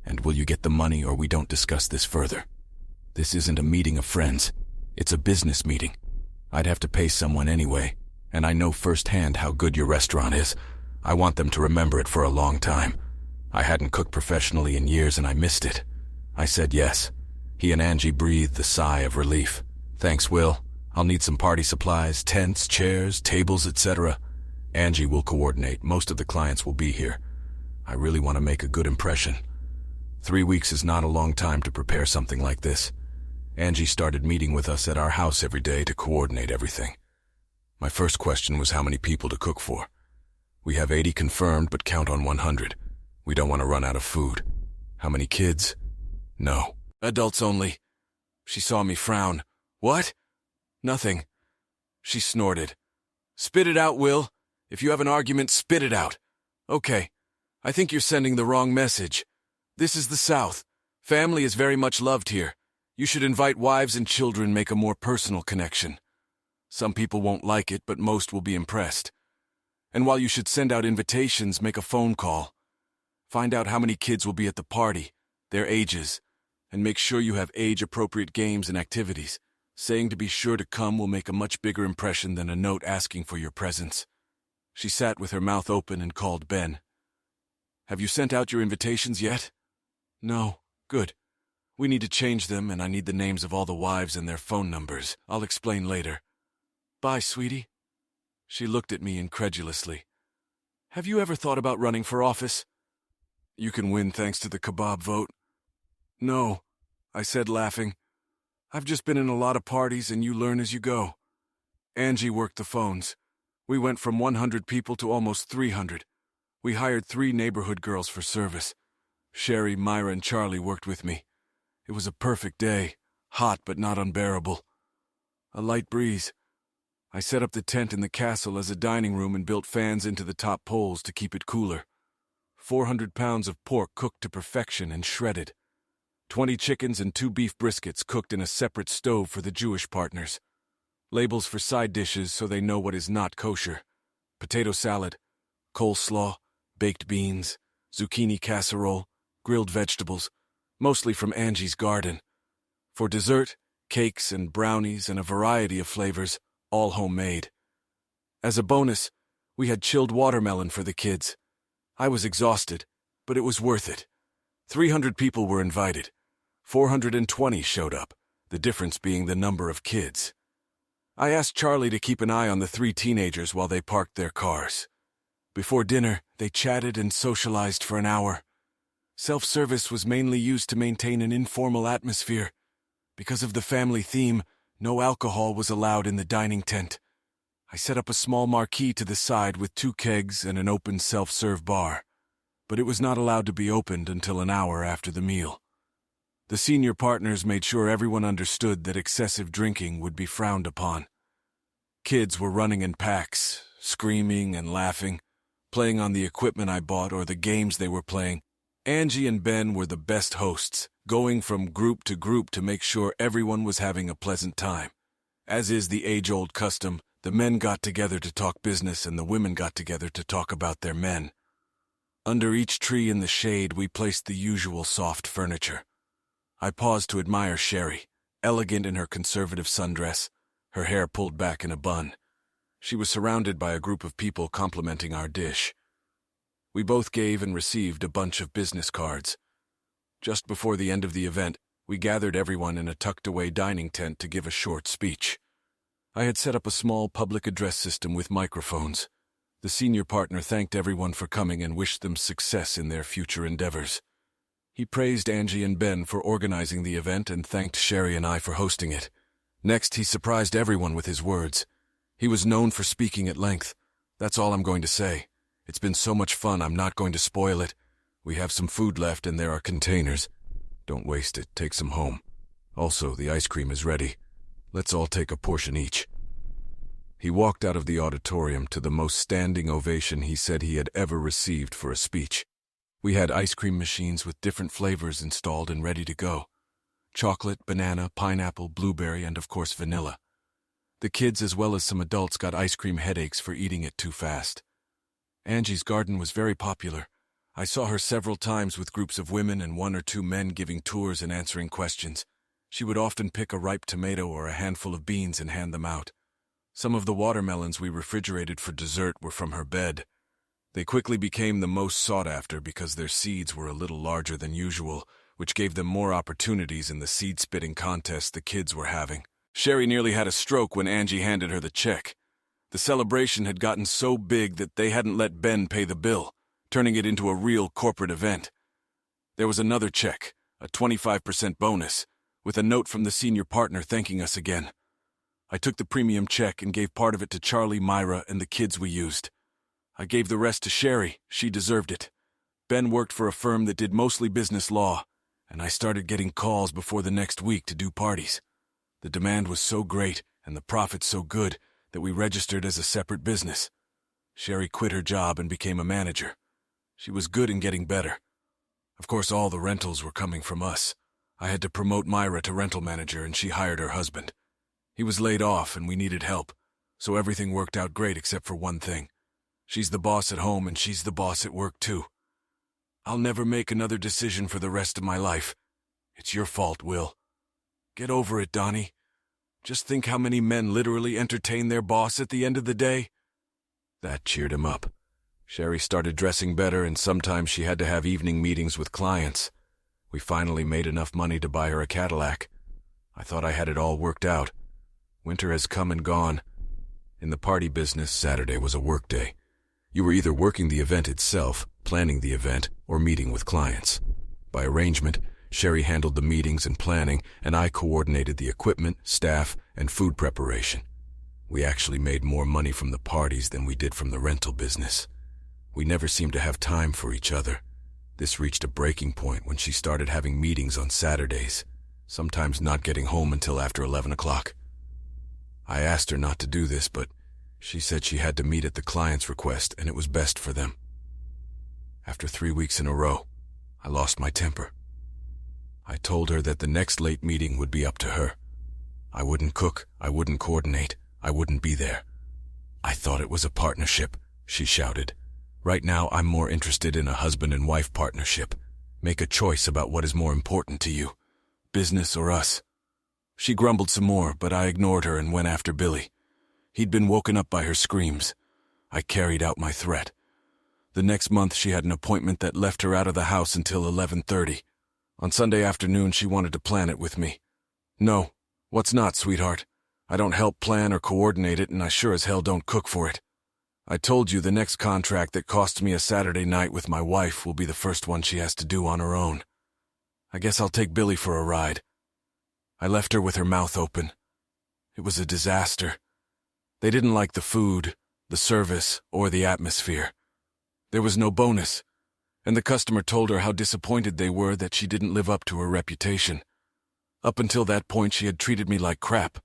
And will you get the money or we don't discuss this further? This isn't a meeting of friends. It's a business meeting. I'd have to pay someone anyway, and I know firsthand how good your restaurant is. I want them to remember it for a long time. I hadn't cooked professionally in years and I missed it. I said yes. He and Angie breathed a sigh of relief. Thanks, Will. I'll need some party supplies, tents, chairs, tables, etc. Angie will coordinate. Most of the clients will be here. I really want to make a good impression. 3 weeks is not a long time to prepare something like this. Angie started meeting with us at our house every day to coordinate everything. My first question was how many people to cook for. We have 80 confirmed, but count on 100. We don't want to run out of food. How many kids? No. Adults only. She saw me frown. What? Nothing. She snorted. Spit it out, Will. If you have an argument, spit it out. Okay. I think you're sending the wrong message. This is the South. Family is very much loved here. You should invite wives and children, make a more personal connection. Some people won't like it, but most will be impressed. And while you should send out invitations, make a phone call. Find out how many kids will be at the party, their ages, and make sure you have age-appropriate games and activities. Saying to be sure to come will make a much bigger impression than a note asking for your presence. She sat with her mouth open and called Ben. Have you sent out your invitations yet? No. Good. We need to change them, and I need the names of all the wives and their phone numbers. I'll explain later. Bye, sweetie. She looked at me incredulously. Have you ever thought about running for office? You can win thanks to the kebab vote. No, I said, laughing. I've just been in a lot of parties, and you learn as you go. Angie worked the phones. We went from 100 people to almost 300. We hired 3 neighborhood girls for service. Sherry, Myra, and Charlie worked with me. It was a perfect day, hot but not unbearable. A light breeze. I set up the tent in the castle as a dining room and built fans into the top poles to keep it cooler. 400 pounds of pork cooked to perfection and shredded. 20 chickens and 2 beef briskets cooked in a separate stove for the Jewish partners. Labels for side dishes so they know what is not kosher. Potato salad, coleslaw, baked beans, zucchini casserole, grilled vegetables, mostly from Angie's garden. For dessert, cakes and brownies and a variety of flavors, all homemade. As a bonus, we had chilled watermelon for the kids. I was exhausted, but it was worth it. 300 people were invited. 420 showed up, the difference being the number of kids. I asked Charlie to keep an eye on the 3 teenagers while they parked their cars. Before dinner, they chatted and socialized for an hour. Self-service was mainly used to maintain an informal atmosphere. Because of the family theme, no alcohol was allowed in the dining tent. I set up a small marquee to the side with 2 kegs and an open self-serve bar, but it was not allowed to be opened until an hour after the meal. The senior partners made sure everyone understood that excessive drinking would be frowned upon. Kids were running in packs, screaming and laughing, playing on the equipment I bought or the games they were playing. Angie and Ben were the best hosts, going from group to make sure everyone was having a pleasant time. As is the age-old custom, the men got together to talk business and the women got together to talk about their men. Under each tree in the shade, we placed the usual soft furniture. I paused to admire Sherry, elegant in her conservative sundress, her hair pulled back in a bun. She was surrounded by a group of people complimenting our dish. We both gave and received a bunch of business cards. Just before the end of the event, we gathered everyone in a tucked-away dining tent to give a short speech. I had set up a small public address system with microphones. The senior partner thanked everyone for coming and wished them success in their future endeavors. He praised Angie and Ben for organizing the event and thanked Sherry and I for hosting it. Next, he surprised everyone with his words. He was known for speaking at length. That's all I'm going to say. It's been so much fun, I'm not going to spoil it. We have some food left and there are containers. Don't waste it, take some home. Also, the ice cream is ready. Let's all take a portion each. He walked out of the auditorium to the most standing ovation he said he had ever received for a speech. We had ice cream machines with different flavors installed and ready to go. Chocolate, banana, pineapple, blueberry, and of course vanilla. The kids as well as some adults got ice cream headaches for eating it too fast. Angie's garden was very popular. I saw her several times with groups of women and 1 or 2 men giving tours and answering questions. She would often pick a ripe tomato or a handful of beans and hand them out. Some of the watermelons we refrigerated for dessert were from her bed. They quickly became the most sought after because their seeds were a little larger than usual, which gave them more opportunities in the seed-spitting contest the kids were having. Sherry nearly had a stroke when Angie handed her the check. The celebration had gotten so big that they hadn't let Ben pay the bill, turning it into a real corporate event. There was another check, a 25% bonus, with a note from the senior partner thanking us again. I took the premium check and gave part of it to Charlie, Myra, and the kids we used. I gave the rest to Sherry. She deserved it. Ben worked for a firm that did mostly business law, and I started getting calls before the next week to do parties. The demand was so great and the profit so good that we registered as a separate business. Sherry quit her job and became a manager. She was good and getting better. Of course, all the rentals were coming from us. I had to promote Myra to rental manager, and she hired her husband. He was laid off and we needed help, so everything worked out great except for one thing. She's the boss at home and she's the boss at work too. I'll never make another decision for the rest of my life. It's your fault, Will. Get over it, Donnie. Just think how many men literally entertain their boss at the end of the day. That cheered him up. Sherry started dressing better and sometimes she had to have evening meetings with clients. We finally made enough money to buy her a Cadillac. I thought I had it all worked out. Winter has come and gone. In the party business, Saturday was a work day. You were either working the event itself, planning the event, or meeting with clients. By arrangement, Sherry handled the meetings and planning, and I coordinated the equipment, staff, and food preparation. We actually made more money from the parties than we did from the rental business. We never seemed to have time for each other. This reached a breaking point when she started having meetings on Saturdays, sometimes not getting home until after 11 o'clock. I asked her not to do this, but she said she had to meet at the client's request and it was best for them. After 3 weeks in a row, I lost my temper. I told her that the next late meeting would be up to her. I wouldn't cook, I wouldn't coordinate, I wouldn't be there. I thought it was a partnership, she shouted. Right now I'm more interested in a husband and wife partnership. Make a choice about what is more important to you, business or us. She grumbled some more, but I ignored her and went after Billy. He'd been woken up by her screams. I carried out my threat. The next month she had an appointment that left her out of the house until 11:30. On Sunday afternoon she wanted to plan it with me. No, what's not, sweetheart? I don't help plan or coordinate it, and I sure as hell don't cook for it. I told you the next contract that costs me a Saturday night with my wife will be the first one she has to do on her own. I guess I'll take Billy for a ride. I left her with her mouth open. It was a disaster. They didn't like the food, the service, or the atmosphere. There was no bonus, and the customer told her how disappointed they were that she didn't live up to her reputation. Up until that point, she had treated me like crap.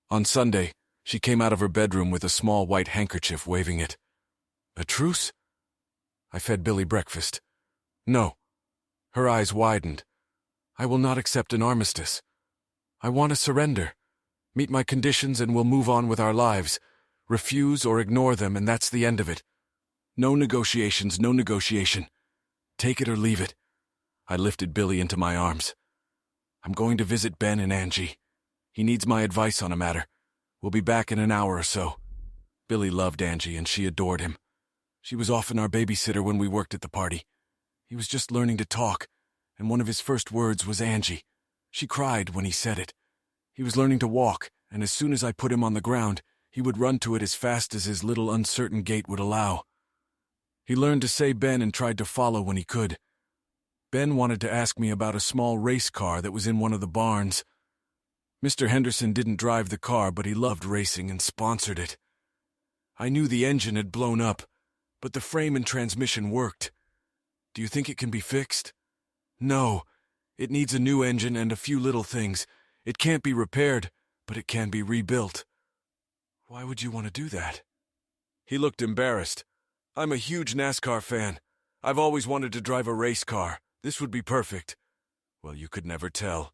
On Sunday, she came out of her bedroom with a small white handkerchief waving it. A truce? I fed Billy breakfast. No. Her eyes widened. I will not accept an armistice. I want to surrender. Meet my conditions and we'll move on with our lives. Refuse or ignore them and that's the end of it. No negotiations, no negotiation. Take it or leave it. I lifted Billy into my arms. I'm going to visit Ben and Angie. He needs my advice on a matter. We'll be back in an hour or so. Billy loved Angie and she adored him. She was often our babysitter when we worked at the party. He was just learning to talk, and one of his first words was Angie. She cried when he said it. He was learning to walk, and as soon as I put him on the ground, he would run to it as fast as his little uncertain gait would allow. He learned to say Ben and tried to follow when he could. Ben wanted to ask me about a small race car that was in one of the barns. Mr. Henderson didn't drive the car, but he loved racing and sponsored it. I knew the engine had blown up, but the frame and transmission worked. Do you think it can be fixed? No. It needs a new engine and a few little things. It can't be repaired, but it can be rebuilt. Why would you want to do that? He looked embarrassed. I'm a huge NASCAR fan. I've always wanted to drive a race car. This would be perfect. Well, you could never tell.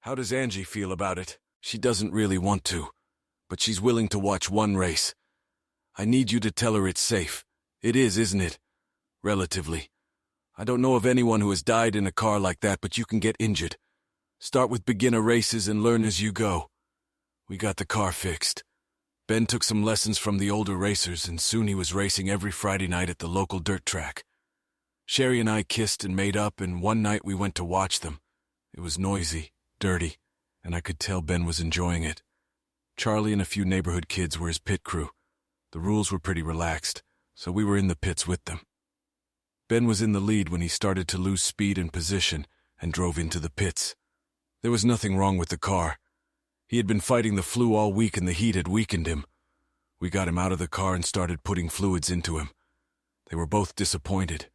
How does Angie feel about it? She doesn't really want to, but she's willing to watch one race. I need you to tell her it's safe. It is, isn't it? Relatively. I don't know of anyone who has died in a car like that, but you can get injured. Start with beginner races and learn as you go. We got the car fixed. Ben took some lessons from the older racers, and soon he was racing every Friday night at the local dirt track. Sherry and I kissed and made up, and one night we went to watch them. It was noisy, dirty, and I could tell Ben was enjoying it. Charlie and a few neighborhood kids were his pit crew. The rules were pretty relaxed, so we were in the pits with them. Ben was in the lead when he started to lose speed and position and drove into the pits. There was nothing wrong with the car. He had been fighting the flu all week and the heat had weakened him. We got him out of the car and started putting fluids into him. They were both disappointed.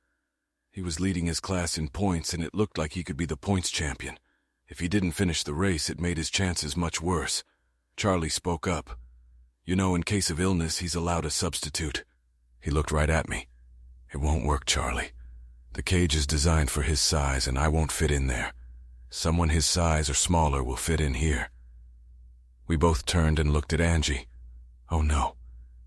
He was leading his class in points, and it looked like he could be the points champion. If he didn't finish the race, it made his chances much worse. Charlie spoke up. You know, in case of illness, he's allowed a substitute. He looked right at me. It won't work, Charlie. The cage is designed for his size, and I won't fit in there. Someone his size or smaller will fit in here. We both turned and looked at Angie. Oh no,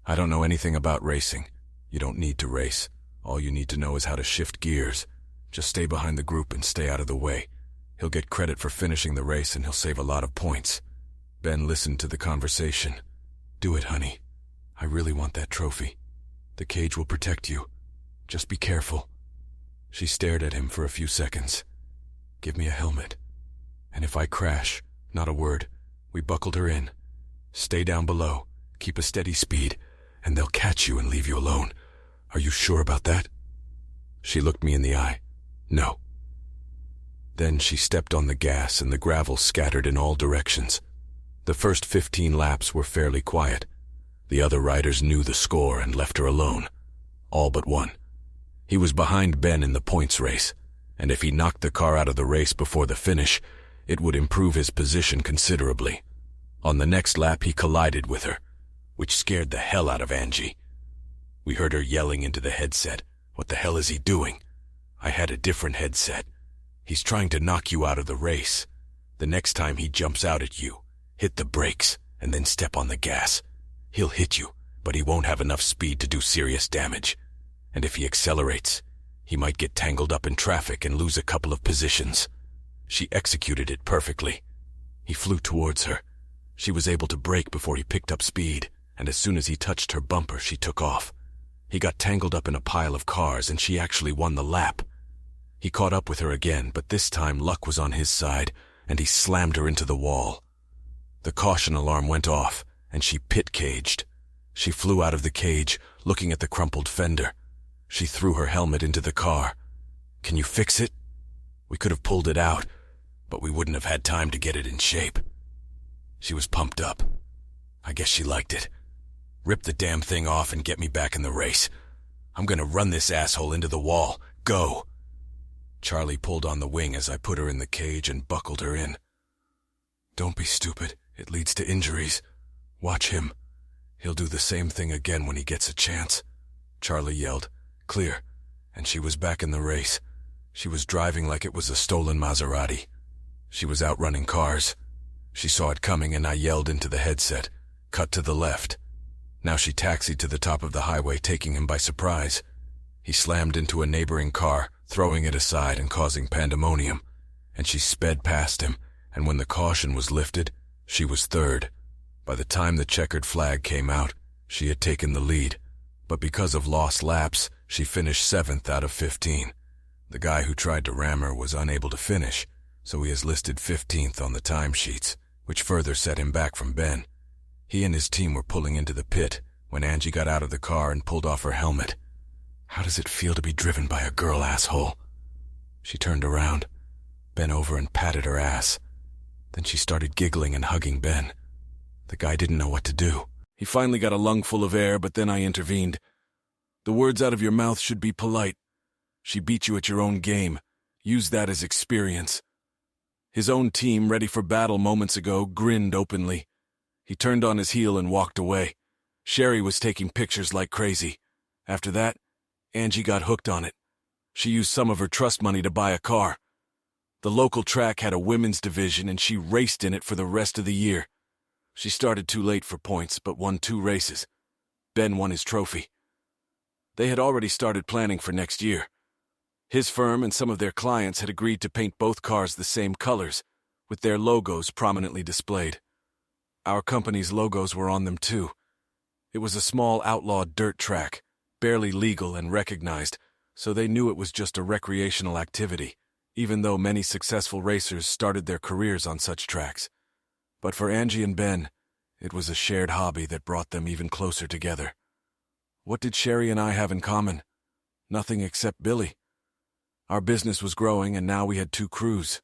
I don't know anything about racing. You don't need to race. All you need to know is how to shift gears. Just stay behind the group and stay out of the way. He'll get credit for finishing the race and he'll save a lot of points. Ben listened to the conversation. Do it, honey. I really want that trophy. The cage will protect you. Just be careful. She stared at him for a few seconds. Give me a helmet. And if I crash, not a word. We buckled her in. Stay down below. Keep a steady speed, and they'll catch you and leave you alone. Are you sure about that? She looked me in the eye. No. Then she stepped on the gas and the gravel scattered in all directions. The first 15 laps were fairly quiet. The other riders knew the score and left her alone. All but one. He was behind Ben in the points race, and if he knocked the car out of the race before the finish, it would improve his position considerably. On the next lap, he collided with her, which scared the hell out of Angie. We heard her yelling into the headset, "What the hell is he doing?" I had a different headset. "He's trying to knock you out of the race. The next time he jumps out at you, hit the brakes and then step on the gas. He'll hit you, but he won't have enough speed to do serious damage. And if he accelerates, he might get tangled up in traffic and lose a couple of positions." She executed it perfectly. He flew towards her. She was able to brake before he picked up speed, and as soon as he touched her bumper, she took off. He got tangled up in a pile of cars, and she actually won the lap. He caught up with her again, but this time luck was on his side, and he slammed her into the wall. The caution alarm went off, and she pit-caged. She flew out of the cage, looking at the crumpled fender. She threw her helmet into the car. "Can you fix it?" We could have pulled it out, but we wouldn't have had time to get it in shape. She was pumped up. I guess she liked it. "Rip the damn thing off and get me back in the race. I'm gonna run this asshole into the wall. Go!" Charlie pulled on the wing as I put her in the cage and buckled her in. "Don't be stupid. It leads to injuries. Watch him. He'll do the same thing again when he gets a chance." Charlie yelled, "Clear," and she was back in the race. She was driving like it was a stolen Maserati. She was outrunning cars. She saw it coming and I yelled into the headset, "Cut to the left." Now she taxied to the top of the highway, taking him by surprise. He slammed into a neighboring car, throwing it aside and causing pandemonium, and she sped past him, and when the caution was lifted, she was third. By the time the checkered flag came out, she had taken the lead, but because of lost laps, she finished 7th out of 15. The guy who tried to ram her was unable to finish, so he is listed 15th on the timesheets, which further set him back from Ben. He and his team were pulling into the pit when Angie got out of the car and pulled off her helmet. "How does it feel to be driven by a girl, asshole?" She turned around, bent over and patted her ass. Then she started giggling and hugging Ben. The guy didn't know what to do. He finally got a lungful of air, but then I intervened. The words out of your mouth should be polite. She beat you at your own game. Use that as experience. His own team, ready for battle moments ago, grinned openly. He turned on his heel and walked away. Sherry was taking pictures like crazy. After that, Angie got hooked on it. She used some of her trust money to buy a car. The local track had a women's division and she raced in it for the rest of the year. She started too late for points, but won 2 races. Ben won his trophy. They had already started planning for next year. His firm and some of their clients had agreed to paint both cars the same colors, with their logos prominently displayed. Our company's logos were on them too. It was a small outlawed dirt track, barely legal and recognized, so they knew it was just a recreational activity, even though many successful racers started their careers on such tracks. But for Angie and Ben, it was a shared hobby that brought them even closer together. What did Sherry and I have in common? Nothing except Billy. Our business was growing and now we had 2 crews.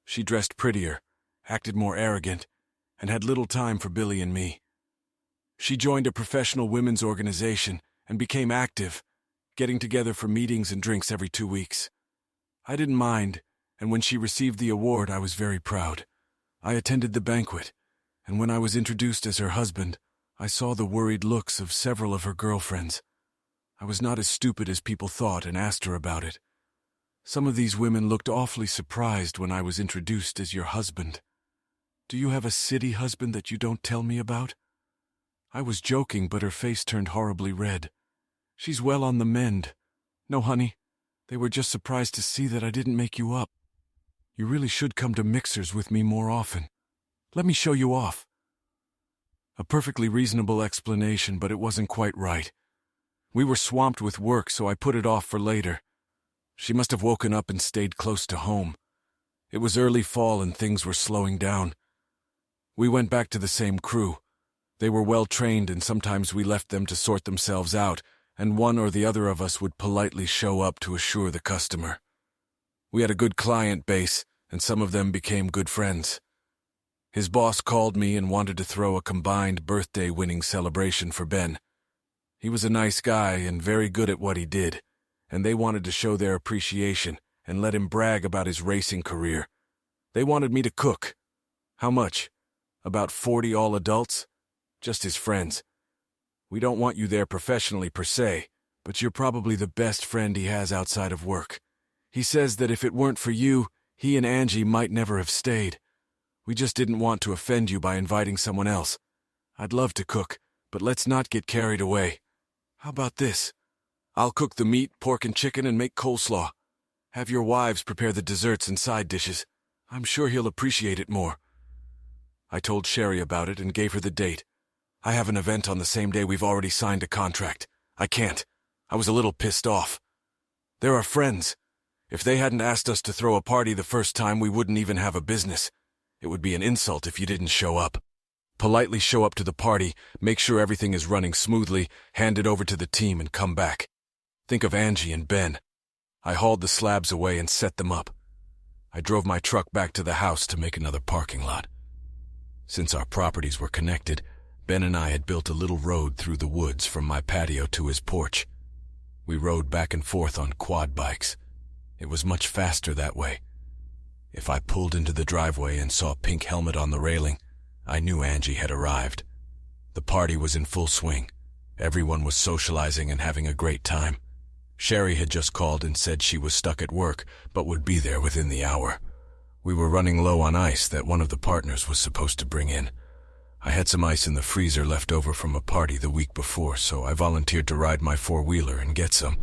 She dressed prettier, acted more arrogant, and had little time for Billy and me. She joined a professional women's organization and became active, getting together for meetings and drinks every 2 weeks. I didn't mind, and when she received the award, I was very proud. I attended the banquet, and when I was introduced as her husband, I saw the worried looks of several of her girlfriends. I was not as stupid as people thought and asked her about it. Some of these women looked awfully surprised when I was introduced as your husband. Do you have a city husband that you don't tell me about? I was joking, but her face turned horribly red. She's well on the mend. No, honey, they were just surprised to see that I didn't make you up. You really should come to mixers with me more often. Let me show you off. A perfectly reasonable explanation, but it wasn't quite right. We were swamped with work, so I put it off for later. She must have woken up and stayed close to home. It was early fall and things were slowing down. We went back to the same crew. They were well trained and sometimes we left them to sort themselves out, and one or the other of us would politely show up to assure the customer. We had a good client base, and some of them became good friends. His boss called me and wanted to throw a combined birthday-winning celebration for Ben. He was a nice guy and very good at what he did, and they wanted to show their appreciation and let him brag about his racing career. They wanted me to cook. How much? About 40 all adults? Just his friends. We don't want you there professionally per se, but you're probably the best friend he has outside of work. He says that if it weren't for you, he and Angie might never have stayed. We just didn't want to offend you by inviting someone else. I'd love to cook, but let's not get carried away. How about this? I'll cook the meat, pork and chicken and make coleslaw. Have your wives prepare the desserts and side dishes. I'm sure he'll appreciate it more. I told Sherry about it and gave her the date. I have an event on the same day we've already signed a contract. I can't. I was a little pissed off. They're our friends. If they hadn't asked us to throw a party the first time, we wouldn't even have a business. It would be an insult if you didn't show up. Politely show up to the party, make sure everything is running smoothly, hand it over to the team and come back. Think of Angie and Ben. I hauled the slabs away and set them up. I drove my truck back to the house to make another parking lot. Since our properties were connected, Ben and I had built a little road through the woods from my patio to his porch. We rode back and forth on quad bikes. It was much faster that way. If I pulled into the driveway and saw a pink helmet on the railing, I knew Angie had arrived. The party was in full swing. Everyone was socializing and having a great time. Sherry had just called and said she was stuck at work, but would be there within the hour. We were running low on ice that one of the partners was supposed to bring in. I had some ice in the freezer left over from a party the week before, so I volunteered to ride my four-wheeler and get some.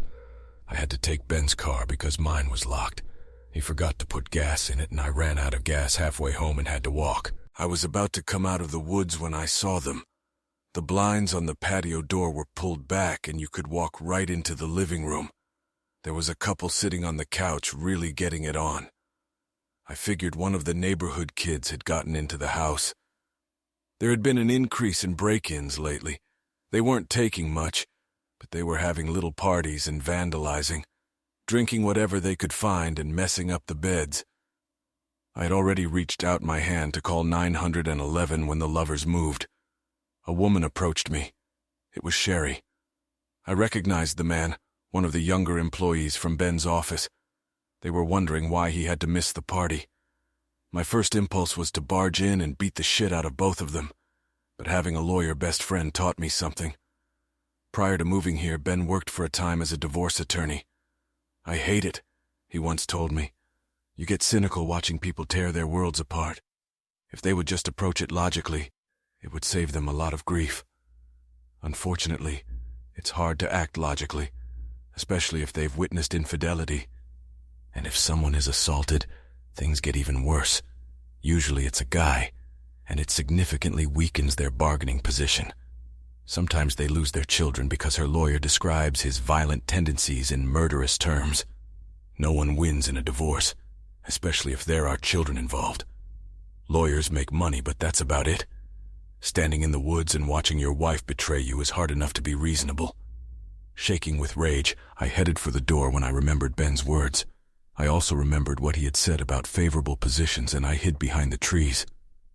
I had to take Ben's car because mine was locked. He forgot to put gas in it, and I ran out of gas halfway home and had to walk. I was about to come out of the woods when I saw them. The blinds on the patio door were pulled back, and you could walk right into the living room. There was a couple sitting on the couch really getting it on. I figured one of the neighborhood kids had gotten into the house. There had been an increase in break-ins lately. They weren't taking much, but they were having little parties and vandalizing. drinking whatever they could find and messing up the beds. I had already reached out my hand to call 911 when the lovers moved. A woman approached me. It was Sherry. I recognized the man, one of the younger employees from Ben's office. They were wondering why he had to miss the party. My first impulse was to barge in and beat the shit out of both of them, but having a lawyer best friend taught me something. Prior to moving here, Ben worked for a time as a divorce attorney. "I hate it," he once told me. "You get cynical watching people tear their worlds apart. If they would just approach it logically, it would save them a lot of grief. Unfortunately, it's hard to act logically, especially if they've witnessed infidelity. And if someone is assaulted, things get even worse. Usually it's a guy, and it significantly weakens their bargaining position. Sometimes they lose their children because her lawyer describes his violent tendencies in murderous terms. No one wins in a divorce, especially if there are children involved. Lawyers make money, but that's about it. Standing in the woods and watching your wife betray you is hard enough to be reasonable." Shaking with rage, I headed for the door when I remembered Ben's words. I also remembered what he had said about favorable positions, and I hid behind the trees.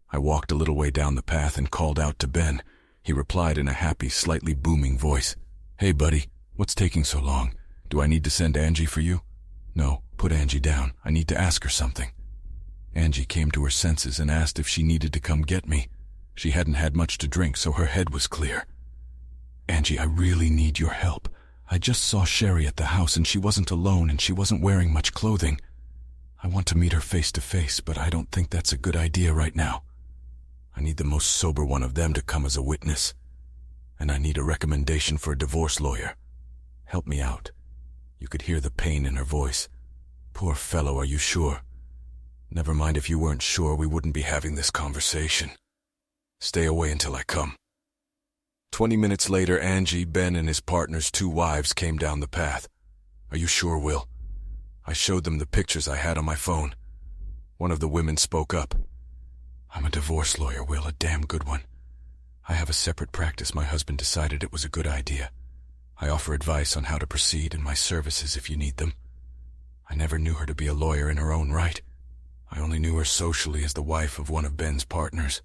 I walked a little way down the path and called out to Ben. He replied in a happy, slightly booming voice. "Hey, buddy, what's taking so long? Do I need to send Angie for you?" "No, put Angie down. I need to ask her something." Angie came to her senses and asked if she needed to come get me. She hadn't had much to drink, so her head was clear. "Angie, I really need your help. I just saw Sherry at the house and she wasn't alone and she wasn't wearing much clothing. I want to meet her face to face, but I don't think that's a good idea right now. I need the most sober one of them to come as a witness. And I need a recommendation for a divorce lawyer. Help me out." You could hear the pain in her voice. "Poor fellow, are you sure?" "Never mind, if you weren't sure, we wouldn't be having this conversation. Stay away until I come." 20 minutes later, Angie, Ben, and his partner's 2 wives came down the path. "Are you sure, Will?" I showed them the pictures I had on my phone. One of the women spoke up. "I'm a divorce lawyer, Will, a damn good one. I have a separate practice. My husband decided it was a good idea. I offer advice on how to proceed and my services if you need them. I never knew her to be a lawyer in her own right. I only knew her socially as the wife of one of Ben's partners."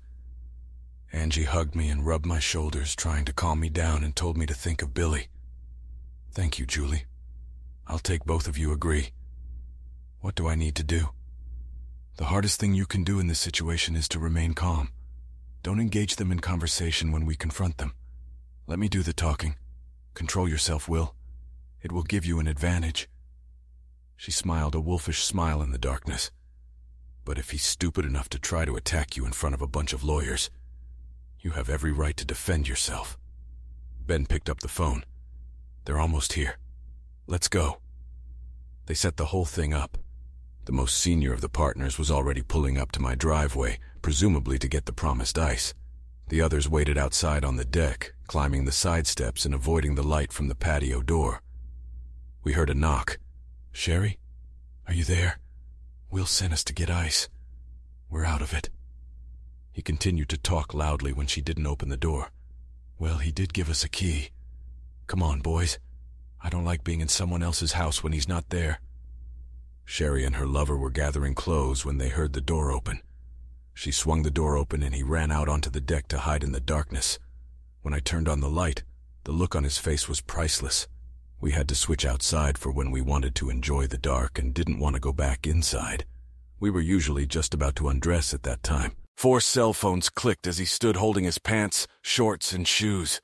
Angie hugged me and rubbed my shoulders, trying to calm me down, and told me to think of Billy. "Thank you, Julie. I'll take both of you agree. What do I need to do?" "The hardest thing you can do in this situation is to remain calm. Don't engage them in conversation when we confront them. Let me do the talking. Control yourself, Will. It will give you an advantage." She smiled a wolfish smile in the darkness. "But if he's stupid enough to try to attack you in front of a bunch of lawyers, you have every right to defend yourself." Ben picked up the phone. "They're almost here. Let's go." They set the whole thing up. The most senior of the partners was already pulling up to my driveway, presumably to get the promised ice. The others waited outside on the deck, climbing the side steps and avoiding the light from the patio door. We heard a knock. "Sherry? Are you there? Will sent us to get ice. We're out of it." He continued to talk loudly when she didn't open the door. "Well, he did give us a key. Come on, boys. I don't like being in someone else's house when he's not there." Sherry and her lover were gathering clothes when they heard the door open. She swung the door open and he ran out onto the deck to hide in the darkness. When I turned on the light, the look on his face was priceless. We had to switch outside for when we wanted to enjoy the dark and didn't want to go back inside. We were usually just about to undress at that time. 4 cell phones clicked as he stood holding his pants, shorts, and shoes.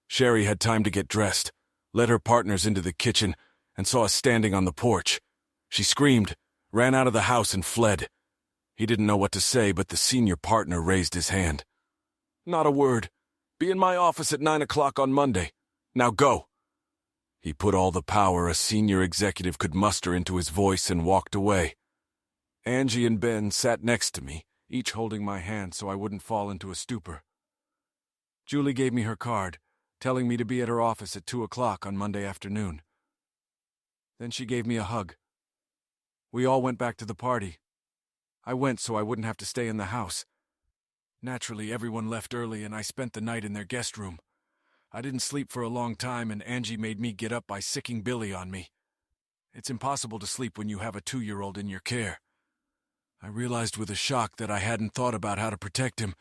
Sherry had time to get dressed, led her partners into the kitchen, and saw us standing on the porch. She screamed, ran out of the house, and fled. He didn't know what to say, but the senior partner raised his hand. "Not a word. Be in my office at 9 o'clock on Monday. Now go." He put all the power a senior executive could muster into his voice and walked away. Angie and Ben sat next to me, each holding my hand so I wouldn't fall into a stupor. Julie gave me her card, telling me to be at her office at 2 o'clock on Monday afternoon. Then she gave me a hug. We all went back to the party. I went so I wouldn't have to stay in the house. Naturally, everyone left early and I spent the night in their guest room. I didn't sleep for a long time and Angie made me get up by sicking Billy on me. It's impossible to sleep when you have a 2-year-old in your care. I realized with a shock that I hadn't thought about how to protect him,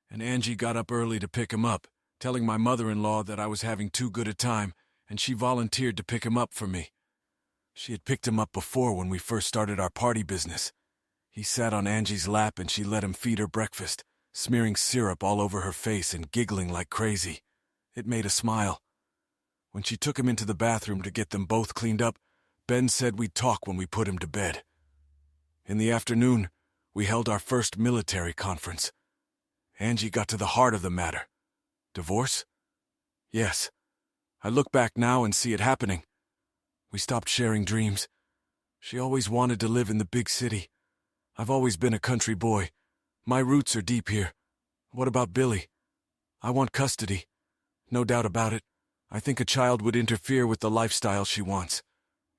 and Angie got up early to pick him up, telling my mother-in-law that I was having too good a time, and she volunteered to pick him up for me. She had picked him up before when we first started our party business. He sat on Angie's lap and she let him feed her breakfast, smearing syrup all over her face and giggling like crazy. It made a smile. When she took him into the bathroom to get them both cleaned up, Ben said we'd talk when we put him to bed. In the afternoon, we held our first military conference. Angie got to the heart of the matter. Divorce? Yes. I look back now and see it happening. We stopped sharing dreams. She always wanted to live in the big city. I've always been a country boy. My roots are deep here. What about Billy? I want custody. No doubt about it. I think a child would interfere with the lifestyle she wants.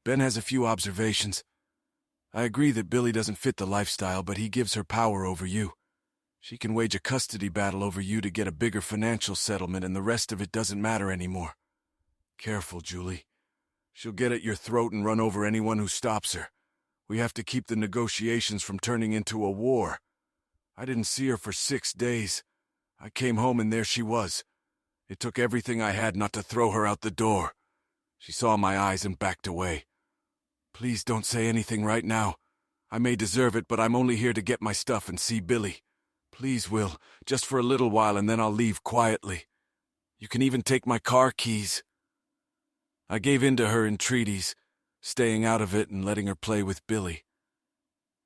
Ben has a few observations. I agree that Billy doesn't fit the lifestyle, but he gives her power over you. She can wage a custody battle over you to get a bigger financial settlement, and the rest of it doesn't matter anymore. Careful, Julie. She'll get at your throat and run over anyone who stops her. We have to keep the negotiations from turning into a war. I didn't see her for 6 days. I came home and there she was. It took everything I had not to throw her out the door. She saw my eyes and backed away. Please don't say anything right now. I may deserve it, but I'm only here to get my stuff and see Billy. Please, Will, just for a little while and then I'll leave quietly. You can even take my car keys. I gave in to her entreaties, staying out of it and letting her play with Billy.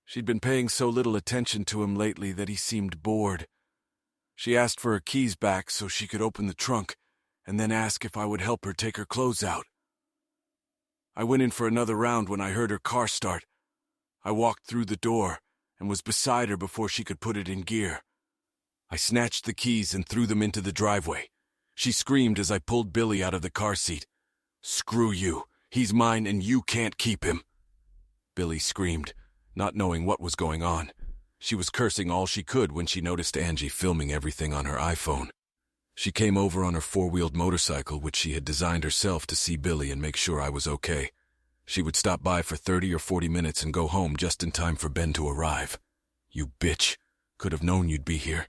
She'd been paying so little attention to him lately that he seemed bored. She asked for her keys back so she could open the trunk, and then asked if I would help her take her clothes out. I went in for another round when I heard her car start. I walked through the door and was beside her before she could put it in gear. I snatched the keys and threw them into the driveway. She screamed as I pulled Billy out of the car seat. "Screw you. He's mine and you can't keep him." Billy screamed, not knowing what was going on. She was cursing all she could when she noticed Angie filming everything on her iPhone. She came over on her 4-wheeled motorcycle, which she had designed herself to see Billy and make sure I was okay. She would stop by for 30 or 40 minutes and go home just in time for Ben to arrive. You bitch. Could have known you'd be here.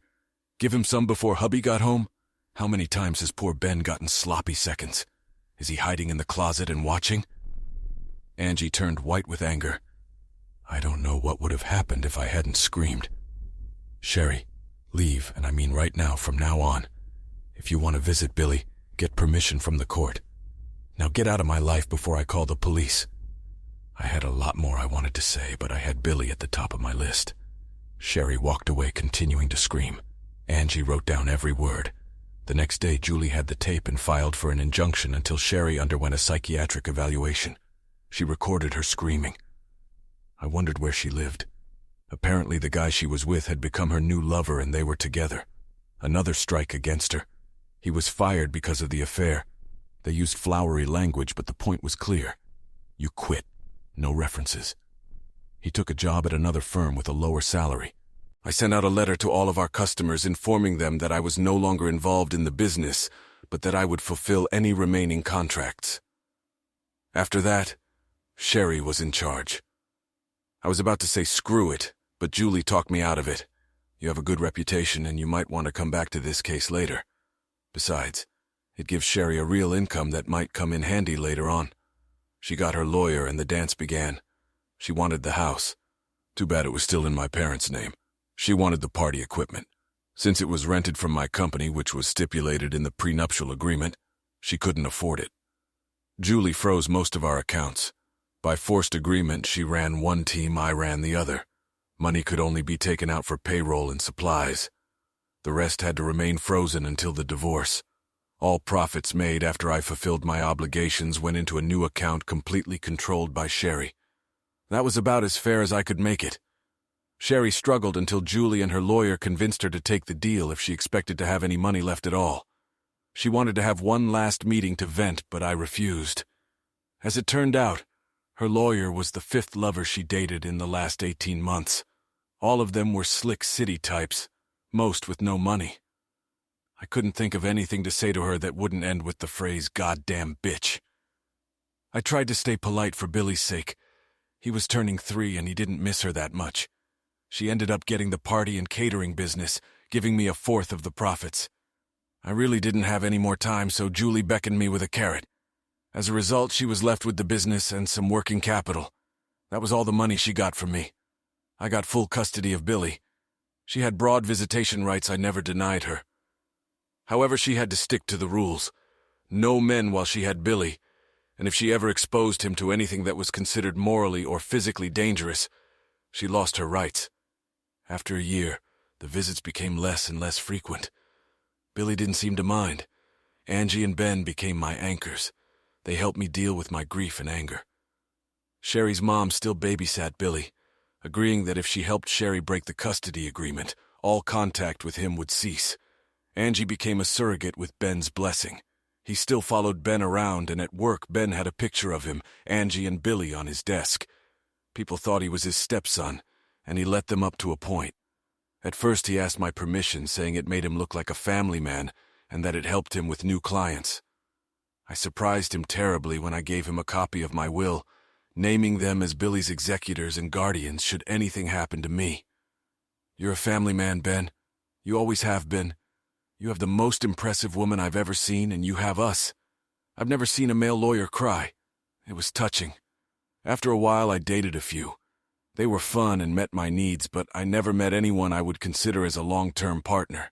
Give him some before hubby got home? How many times has poor Ben gotten sloppy seconds? Is he hiding in the closet and watching? Angie turned white with anger. I don't know what would have happened if I hadn't screamed. Sherry, leave, and I mean right now from now on. If you want to visit Billy, get permission from the court. Now get out of my life before I call the police. I had a lot more I wanted to say, but I had Billy at the top of my list. Sherry walked away, continuing to scream. Angie wrote down every word. The next day, Julie had the tape and filed for an injunction until Sherry underwent a psychiatric evaluation. She recorded her screaming. I wondered where she lived. Apparently the guy she was with had become her new lover and they were together. Another strike against her. He was fired because of the affair. They used flowery language, but the point was clear. You quit. No references. He took a job at another firm with a lower salary. I sent out a letter to all of our customers informing them that I was no longer involved in the business, but that I would fulfill any remaining contracts. After that, Sherry was in charge. I was about to say screw it, but Julie talked me out of it. You have a good reputation and you might want to come back to this case later. Besides, it gives Sherry a real income that might come in handy later on. She got her lawyer and the dance began. She wanted the house. Too bad it was still in my parents' name. She wanted the party equipment. Since it was rented from my company, which was stipulated in the prenuptial agreement, she couldn't afford it. Julie froze most of our accounts. By forced agreement, she ran one team, I ran the other. Money could only be taken out for payroll and supplies. The rest had to remain frozen until the divorce. All profits made after I fulfilled my obligations went into a new account completely controlled by Sherry. That was about as fair as I could make it. Sherry struggled until Julie and her lawyer convinced her to take the deal if she expected to have any money left at all. She wanted to have one last meeting to vent, but I refused. As it turned out, her lawyer was the 5th lover she dated in the last 18 months. All of them were slick city types, most with no money. I couldn't think of anything to say to her that wouldn't end with the phrase, "goddamn bitch." I tried to stay polite for Billy's sake. He was turning 3 and he didn't miss her that much. She ended up getting the party and catering business, giving me 1/4 of the profits. I really didn't have any more time, so Julie beckoned me with a carrot. As a result, she was left with the business and some working capital. That was all the money she got from me. I got full custody of Billy. She had broad visitation rights I never denied her. However, she had to stick to the rules. No men while she had Billy, and if she ever exposed him to anything that was considered morally or physically dangerous, she lost her rights. After a year, the visits became less and less frequent. Billy didn't seem to mind. Angie and Ben became my anchors. They helped me deal with my grief and anger. Sherry's mom still babysat Billy, agreeing that if she helped Sherry break the custody agreement, all contact with him would cease. Angie became a surrogate with Ben's blessing. He still followed Ben around, and at work Ben had a picture of him, Angie and Billy, on his desk. People thought he was his stepson, and he let them up to a point. At first he asked my permission, saying it made him look like a family man and that it helped him with new clients. I surprised him terribly when I gave him a copy of my will, naming them as Billy's executors and guardians should anything happen to me. You're a family man, Ben. You always have been. You have the most impressive woman I've ever seen, and you have us. I've never seen a male lawyer cry. It was touching. After a while, I dated a few. They were fun and met my needs, but I never met anyone I would consider as a long-term partner.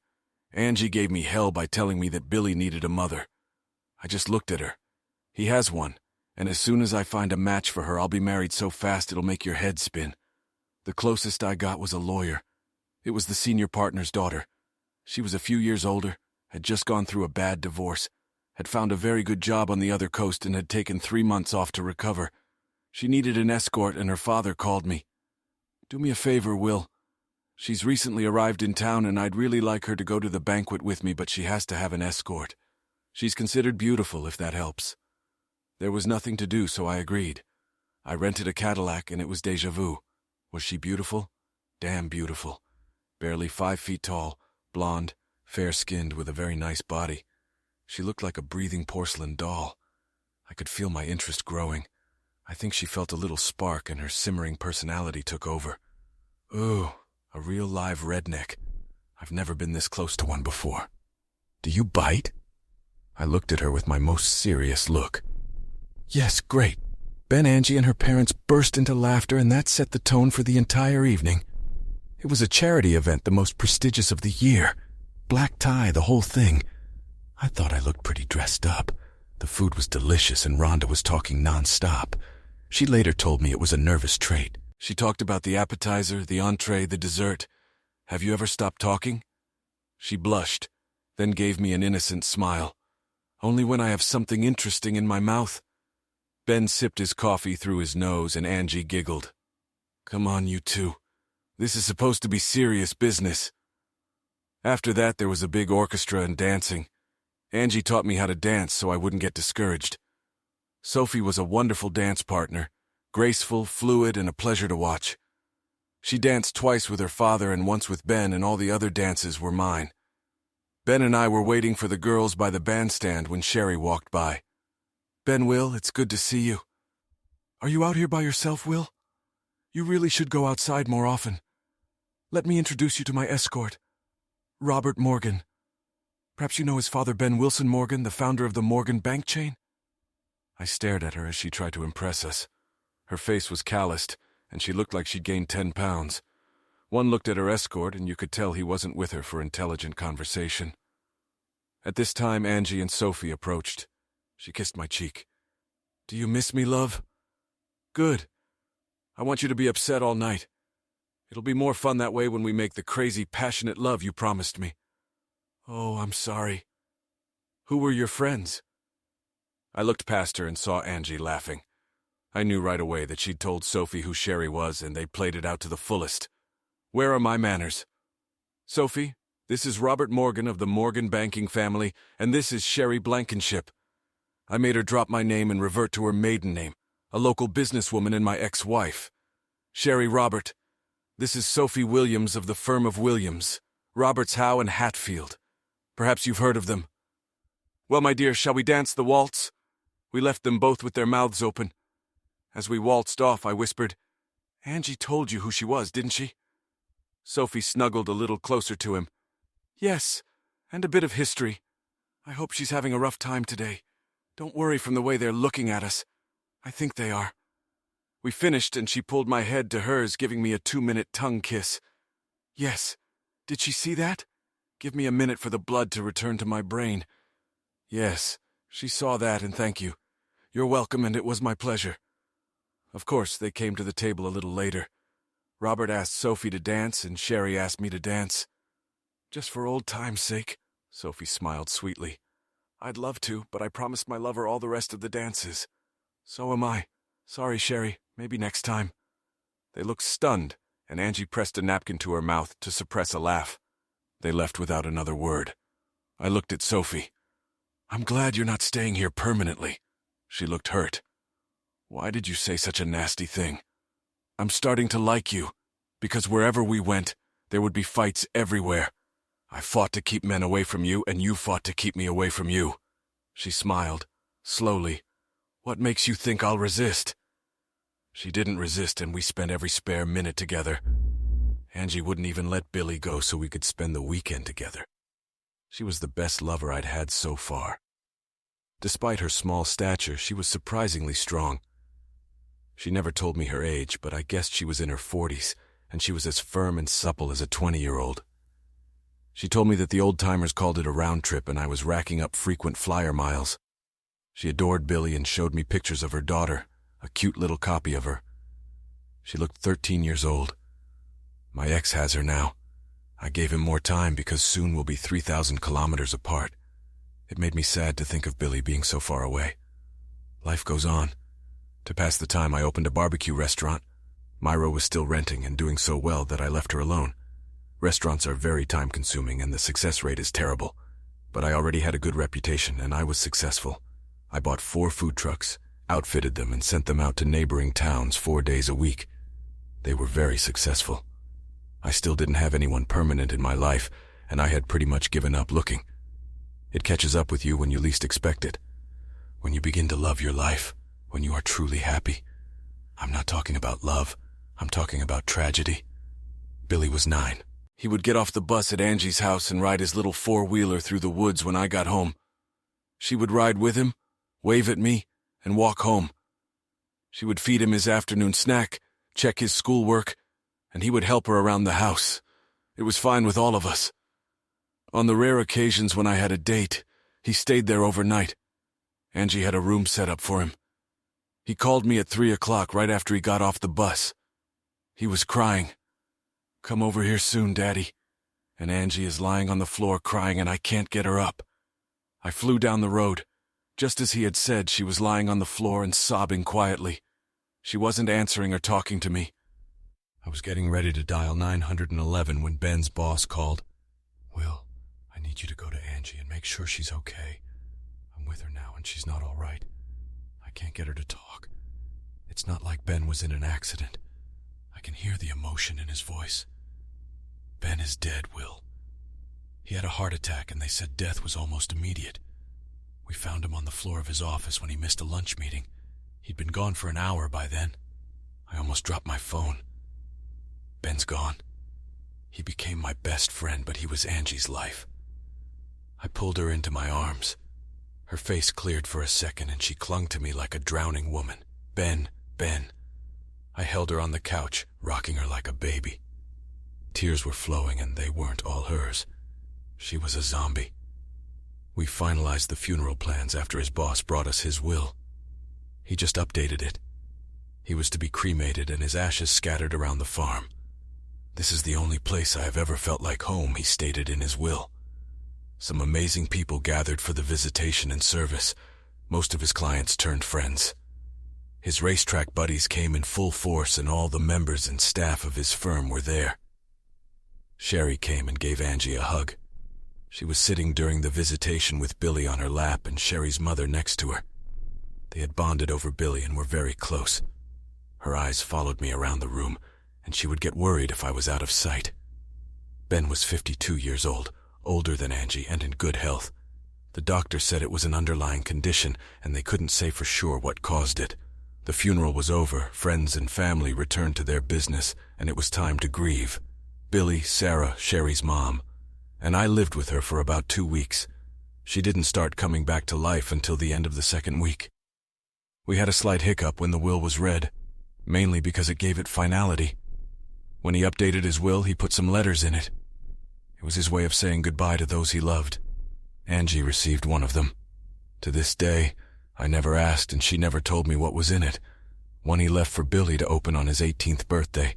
Angie gave me hell by telling me that Billy needed a mother. I just looked at her. He has one, and as soon as I find a match for her, I'll be married so fast it'll make your head spin. The closest I got was a lawyer. It was the senior partner's daughter. She was a few years older, had just gone through a bad divorce, had found a very good job on the other coast and had taken 3 months off to recover. She needed an escort and her father called me. Do me a favor, Will. She's recently arrived in town and I'd really like her to go to the banquet with me, but she has to have an escort. She's considered beautiful, if that helps. There was nothing to do, so I agreed. I rented a Cadillac and it was déjà vu. Was she beautiful? Damn beautiful. Barely 5 feet tall, blonde, fair-skinned with a very nice body. She looked like a breathing porcelain doll. I could feel my interest growing. I think she felt a little spark and her simmering personality took over. Ooh, a real live redneck. I've never been this close to one before. Do you bite? I looked at her with my most serious look. Yes, great. Ben, Angie, and her parents burst into laughter, and that set the tone for the entire evening. It was a charity event, the most prestigious of the year. Black tie, the whole thing. I thought I looked pretty dressed up. The food was delicious and Rhonda was talking non-stop. She later told me it was a nervous trait. She talked about the appetizer, the entree, the dessert. Have you ever stopped talking? She blushed, then gave me an innocent smile. Only when I have something interesting in my mouth. Ben sipped his coffee through his nose and Angie giggled. Come on, you two. This is supposed to be serious business. After that, there was a big orchestra and dancing. Angie taught me how to dance so I wouldn't get discouraged. Sophie was a wonderful dance partner, graceful, fluid, and a pleasure to watch. She danced twice with her father and once with Ben, and all the other dances were mine. Ben and I were waiting for the girls by the bandstand when Sherry walked by. Ben, Will, it's good to see you. Are you out here by yourself, Will? You really should go outside more often. Let me introduce you to my escort, Robert Morgan. Perhaps you know his father, Ben Wilson Morgan, the founder of the Morgan bank chain? I stared at her as she tried to impress us. Her face was calloused, and she looked like she'd gained 10 pounds. One looked at her escort, and you could tell he wasn't with her for intelligent conversation. At this time, Angie and Sophie approached. She kissed my cheek. Do you miss me, love? Good. I want you to be upset all night. It'll be more fun that way when we make the crazy, passionate love you promised me. Oh, I'm sorry. Who were your friends? I looked past her and saw Angie laughing. I knew right away that she'd told Sophie who Sherry was, and they played it out to the fullest. Where are my manners? Sophie, this is Robert Morgan of the Morgan banking family, and this is Sherry Blankenship. I made her drop my name and revert to her maiden name, a local businesswoman and my ex-wife. Sherry Robert. This is Sophie Williams of the firm of Williams, Roberts, Howe, and Hatfield. Perhaps you've heard of them. Well, my dear, shall we dance the waltz? We left them both with their mouths open. As we waltzed off, I whispered, "Angie told you who she was, didn't she?" Sophie snuggled a little closer to him. "Yes, and a bit of history. I hope she's having a rough time today. Don't worry from the way they're looking at us. I think they are." We finished and she pulled my head to hers, giving me a 2-minute tongue kiss. Yes. Did she see that? Give me a minute for the blood to return to my brain. Yes, she saw that, and thank you. You're welcome, and it was my pleasure. Of course, they came to the table a little later. Robert asked Sophie to dance, and Sherry asked me to dance. Just for old time's sake, Sophie smiled sweetly. I'd love to, but I promised my lover all the rest of the dances. So am I. Sorry, Sherry. Maybe next time. They looked stunned, and Angie pressed a napkin to her mouth to suppress a laugh. They left without another word. I looked at Sophie. I'm glad you're not staying here permanently. She looked hurt. Why did you say such a nasty thing? I'm starting to like you, because wherever we went, there would be fights everywhere. I fought to keep men away from you, and you fought to keep me away from you. She smiled, slowly. What makes you think I'll resist? She didn't resist, and we spent every spare minute together. Angie wouldn't even let Billy go so we could spend the weekend together. She was the best lover I'd had so far. Despite her small stature, she was surprisingly strong. She never told me her age, but I guessed she was in her 40s, and she was as firm and supple as a 20-year-old. She told me that the old-timers called it a round trip, and I was racking up frequent flyer miles. She adored Billy and showed me pictures of her daughter, a cute little copy of her. She looked 13 years old. My ex has her now. I gave him more time because soon we'll be 3,000 kilometers apart. It made me sad to think of Billy being so far away. Life goes on. To pass the time, I opened a barbecue restaurant. Myra was still renting and doing so well that I left her alone. Restaurants are very time-consuming and the success rate is terrible. But I already had a good reputation and I was successful. I bought 4 food trucks, outfitted them, and sent them out to neighboring towns 4 days a week. They were very successful. I still didn't have anyone permanent in my life, and I had pretty much given up looking. It catches up with you when you least expect it. When you begin to love your life, when you are truly happy. I'm not talking about love. I'm talking about tragedy. Billy was 9. He would get off the bus at Angie's house and ride his little 4-wheeler through the woods when I got home. She would ride with him, wave at me, and walk home. She would feed him his afternoon snack, check his schoolwork, and he would help her around the house. It was fine with all of us. On the rare occasions when I had a date, he stayed there overnight. Angie had a room set up for him. He called me at 3 o'clock right after he got off the bus. He was crying. Come over here soon, Daddy. And Angie is lying on the floor crying and I can't get her up. I flew down the road. Just as he had said, she was lying on the floor and sobbing quietly. She wasn't answering or talking to me. I was getting ready to dial 911 when Ben's boss called. Will, I need you to go to Angie and make sure she's okay. I'm with her now and she's not all right. I can't get her to talk. It's not like Ben was in an accident. I can hear the emotion in his voice. Ben is dead, Will. He had a heart attack and they said death was almost immediate. We found him on the floor of his office when he missed a lunch meeting. He'd been gone for an hour by then. I almost dropped my phone. Ben's gone. He became my best friend, but he was Angie's life. I pulled her into my arms. Her face cleared for a second and she clung to me like a drowning woman. Ben, Ben. I held her on the couch, rocking her like a baby. Tears were flowing and they weren't all hers. She was a zombie. We finalized the funeral plans after his boss brought us his will. He just updated it. He was to be cremated and his ashes scattered around the farm. This is the only place I have ever felt like home, he stated in his will. Some amazing people gathered for the visitation and service. Most of his clients turned friends. His racetrack buddies came in full force and all the members and staff of his firm were there. Sherry came and gave Angie a hug. She was sitting during the visitation with Billy on her lap and Sherry's mother next to her. They had bonded over Billy and were very close. Her eyes followed me around the room, and she would get worried if I was out of sight. Ben was 52 years old, older than Angie and in good health. The doctor said it was an underlying condition, and they couldn't say for sure what caused it. The funeral was over, friends and family returned to their business, and it was time to grieve. Billy, Sarah, Sherry's mom. And I lived with her for about 2 weeks. She didn't start coming back to life until the end of the second week. We had a slight hiccup when the will was read, mainly because it gave it finality. When he updated his will, he put some letters in it. It was his way of saying goodbye to those he loved. Angie received one of them. To this day, I never asked and she never told me what was in it. One he left for Billy to open on his 18th birthday.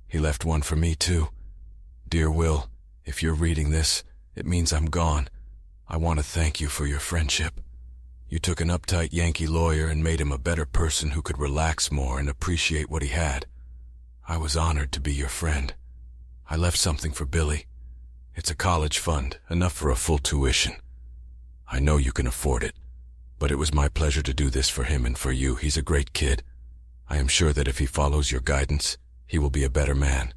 He left one for me too. Dear Will, if you're reading this, it means I'm gone. I want to thank you for your friendship. You took an uptight Yankee lawyer and made him a better person who could relax more and appreciate what he had. I was honored to be your friend. I left something for Billy. It's a college fund, enough for a full tuition. I know you can afford it, but it was my pleasure to do this for him and for you. He's a great kid. I am sure that if he follows your guidance, he will be a better man.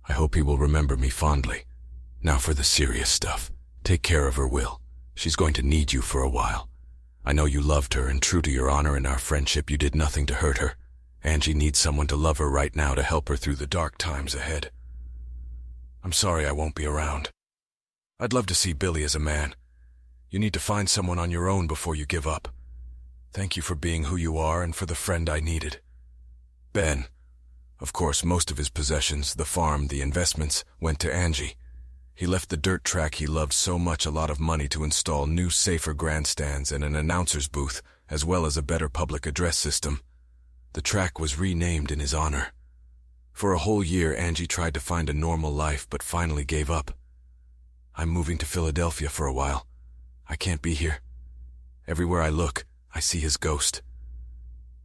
I hope he will remember me fondly. Now for the serious stuff. Take care of her, Will. She's going to need you for a while. I know you loved her, and true to your honor and our friendship, you did nothing to hurt her. Angie needs someone to love her right now to help her through the dark times ahead. I'm sorry I won't be around. I'd love to see Billy as a man. You need to find someone on your own before you give up. Thank you for being who you are and for the friend I needed. Ben. Of course, most of his possessions, the farm, the investments, went to Angie. He left the dirt track he loved so much a lot of money to install new, safer grandstands and an announcer's booth, as well as a better public address system. The track was renamed in his honor. For a whole year, Angie tried to find a normal life, but finally gave up. I'm moving to Philadelphia for a while. I can't be here. Everywhere I look, I see his ghost.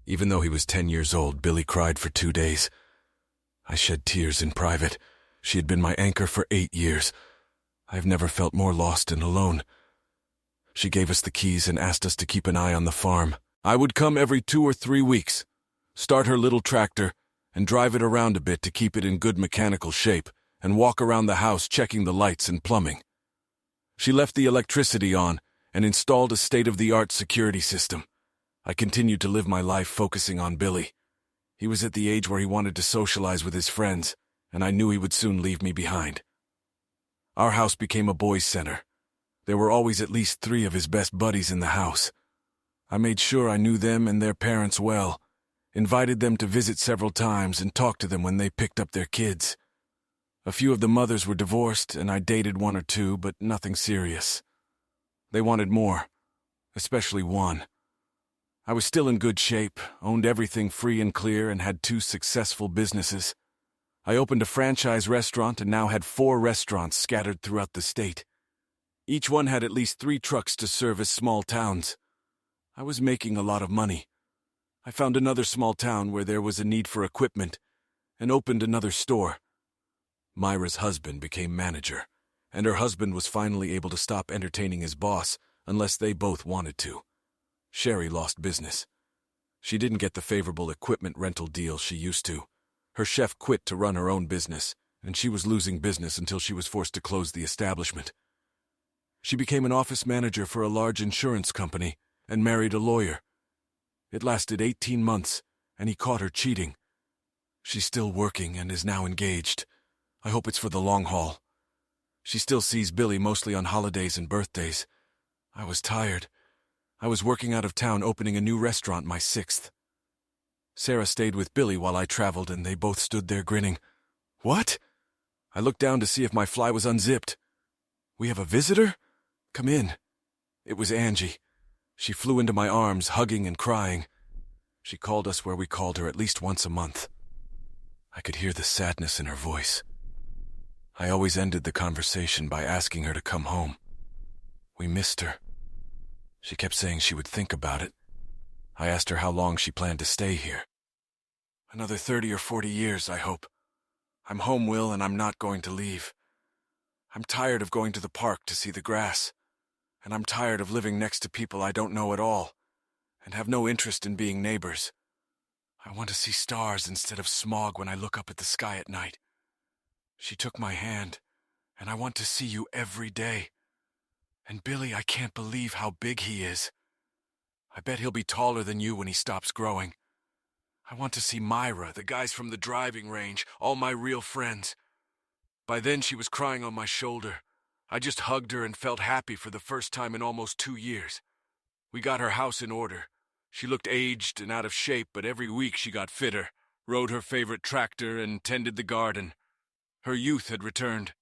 Even though he was 10 years old, Billy cried for 2 days. I shed tears in private. She had been my anchor for 8 years. I have never felt more lost and alone. She gave us the keys and asked us to keep an eye on the farm. I would come every 2 or 3 weeks, start her little tractor, and drive it around a bit to keep it in good mechanical shape, and walk around the house checking the lights and plumbing. She left the electricity on and installed a state-of-the-art security system. I continued to live my life focusing on Billy. He was at the age where he wanted to socialize with his friends, and I knew he would soon leave me behind. Our house became a boys' center. There were always at least 3 of his best buddies in the house. I made sure I knew them and their parents well, invited them to visit several times and talked to them when they picked up their kids. A few of the mothers were divorced, and I dated 1 or 2, but nothing serious. They wanted more, especially one. I was still in good shape, owned everything free and clear, and had 2 successful businesses. I opened a franchise restaurant and now had 4 restaurants scattered throughout the state. Each one had at least 3 trucks to service small towns. I was making a lot of money. I found another small town where there was a need for equipment and opened another store. Myra's husband became manager, and her husband was finally able to stop entertaining his boss unless they both wanted to. Sherry lost business. She didn't get the favorable equipment rental deal she used to. Her chef quit to run her own business, and she was losing business until she was forced to close the establishment. She became an office manager for a large insurance company and married a lawyer. It lasted 18 months, and he caught her cheating. She's still working and is now engaged. I hope it's for the long haul. She still sees Billy mostly on holidays and birthdays. I was tired. I was working out of town opening a new restaurant, my 6th. Sarah stayed with Billy while I traveled, and they both stood there grinning. What? I looked down to see if my fly was unzipped. We have a visitor? Come in. It was Angie. She flew into my arms, hugging and crying. She called us where we called her at least once a month. I could hear the sadness in her voice. I always ended the conversation by asking her to come home. We missed her. She kept saying she would think about it. I asked her how long she planned to stay here. Another 30 or 40 years, I hope. I'm home, Will, and I'm not going to leave. I'm tired of going to the park to see the grass, and I'm tired of living next to people I don't know at all, and have no interest in being neighbors. I want to see stars instead of smog when I look up at the sky at night. She took my hand, and I want to see you every day. And Billy, I can't believe how big he is. I bet he'll be taller than you when he stops growing. I want to see Myra, the guys from the driving range, all my real friends. By then she was crying on my shoulder. I just hugged her and felt happy for the first time in almost 2 years. We got her house in order. She looked aged and out of shape, but every week she got fitter, rode her favorite tractor, and tended the garden. Her youth had returned.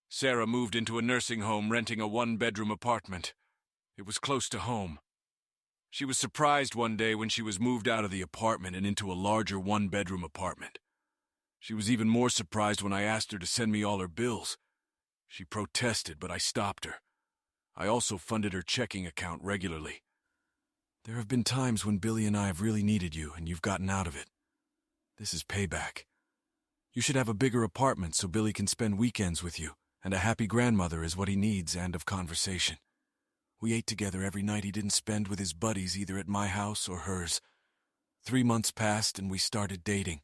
Sarah moved into a nursing home, renting a 1-bedroom apartment. It was close to home. She was surprised one day when she was moved out of the apartment and into a larger 1-bedroom apartment. She was even more surprised when I asked her to send me all her bills. She protested, but I stopped her. I also funded her checking account regularly. There have been times when Billy and I have really needed you, and you've gotten out of it. This is payback. You should have a bigger apartment so Billy can spend weekends with you, and a happy grandmother is what he needs, and of conversation. We ate together every night he didn't spend with his buddies either at my house or hers. 3 months passed and we started dating.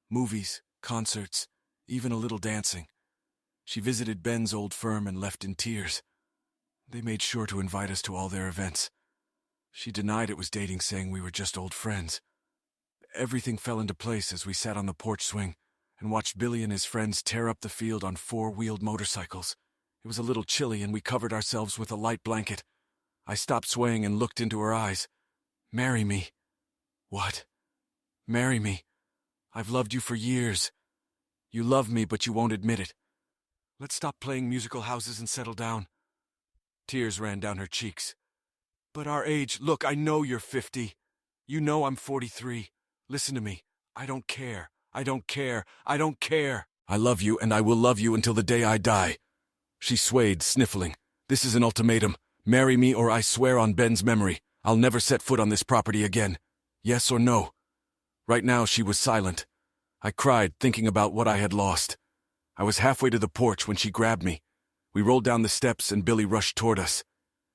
Movies, concerts, even a little dancing. She visited Ben's old firm and left in tears. They made sure to invite us to all their events. She denied it was dating, saying we were just old friends. Everything fell into place as we sat on the porch swing and watched Billy and his friends tear up the field on 4-wheeled motorcycles. It was a little chilly and we covered ourselves with a light blanket. I stopped swaying and looked into her eyes. "Marry me." "What?" "Marry me. I've loved you for years. You love me, but you won't admit it. Let's stop playing musical houses and settle down." Tears ran down her cheeks. "But our age, look, I know you're 50. You know I'm 43. Listen to me. I don't care. I don't care. I don't care. I love you, and I will love you until the day I die." She swayed, sniffling. "This is an ultimatum. Marry me or I swear on Ben's memory, I'll never set foot on this property again. Yes or no?" Right now she was silent. I cried, thinking about what I had lost. I was halfway to the porch when she grabbed me. We rolled down the steps and Billy rushed toward us.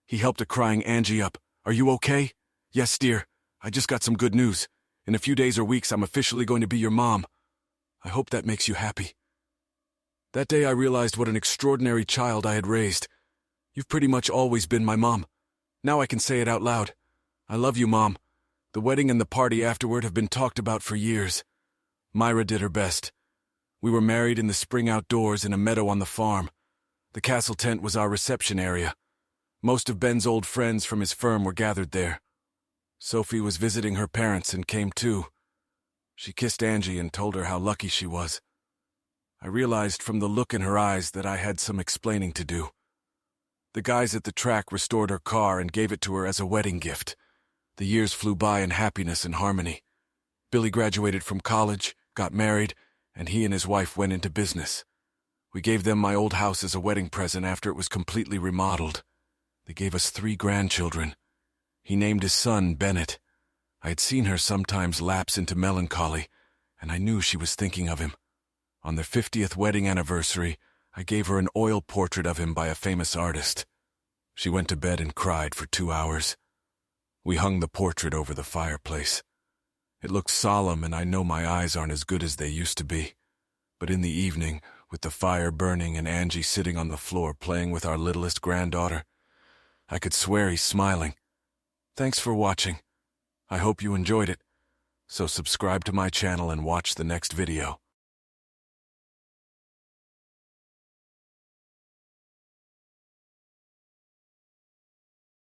He helped a crying Angie up. "Are you okay?" "Yes, dear. I just got some good news. In a few days or weeks, I'm officially going to be your mom. I hope that makes you happy." That day I realized what an extraordinary child I had raised. You've pretty much always been my mom. Now I can say it out loud. I love you, Mom. The wedding and the party afterward have been talked about for years. Myra did her best. We were married in the spring outdoors in a meadow on the farm. The castle tent was our reception area. Most of Ben's old friends from his firm were gathered there. Sophie was visiting her parents and came too. She kissed Angie and told her how lucky she was. I realized from the look in her eyes that I had some explaining to do. The guys at the track restored her car and gave it to her as a wedding gift. The years flew by in happiness and harmony. Billy graduated from college, got married, and he and his wife went into business. We gave them my old house as a wedding present after it was completely remodeled. They gave us 3 grandchildren. He named his son Bennett. I had seen her sometimes lapse into melancholy, and I knew she was thinking of him. On their 50th wedding anniversary, I gave her an oil portrait of him by a famous artist. She went to bed and cried for 2 hours. We hung the portrait over the fireplace. It looked solemn, and I know my eyes aren't as good as they used to be. But in the evening, with the fire burning and Angie sitting on the floor playing with our littlest granddaughter, I could swear he's smiling. Thanks for watching. I hope you enjoyed it. So subscribe to my channel and watch the next video.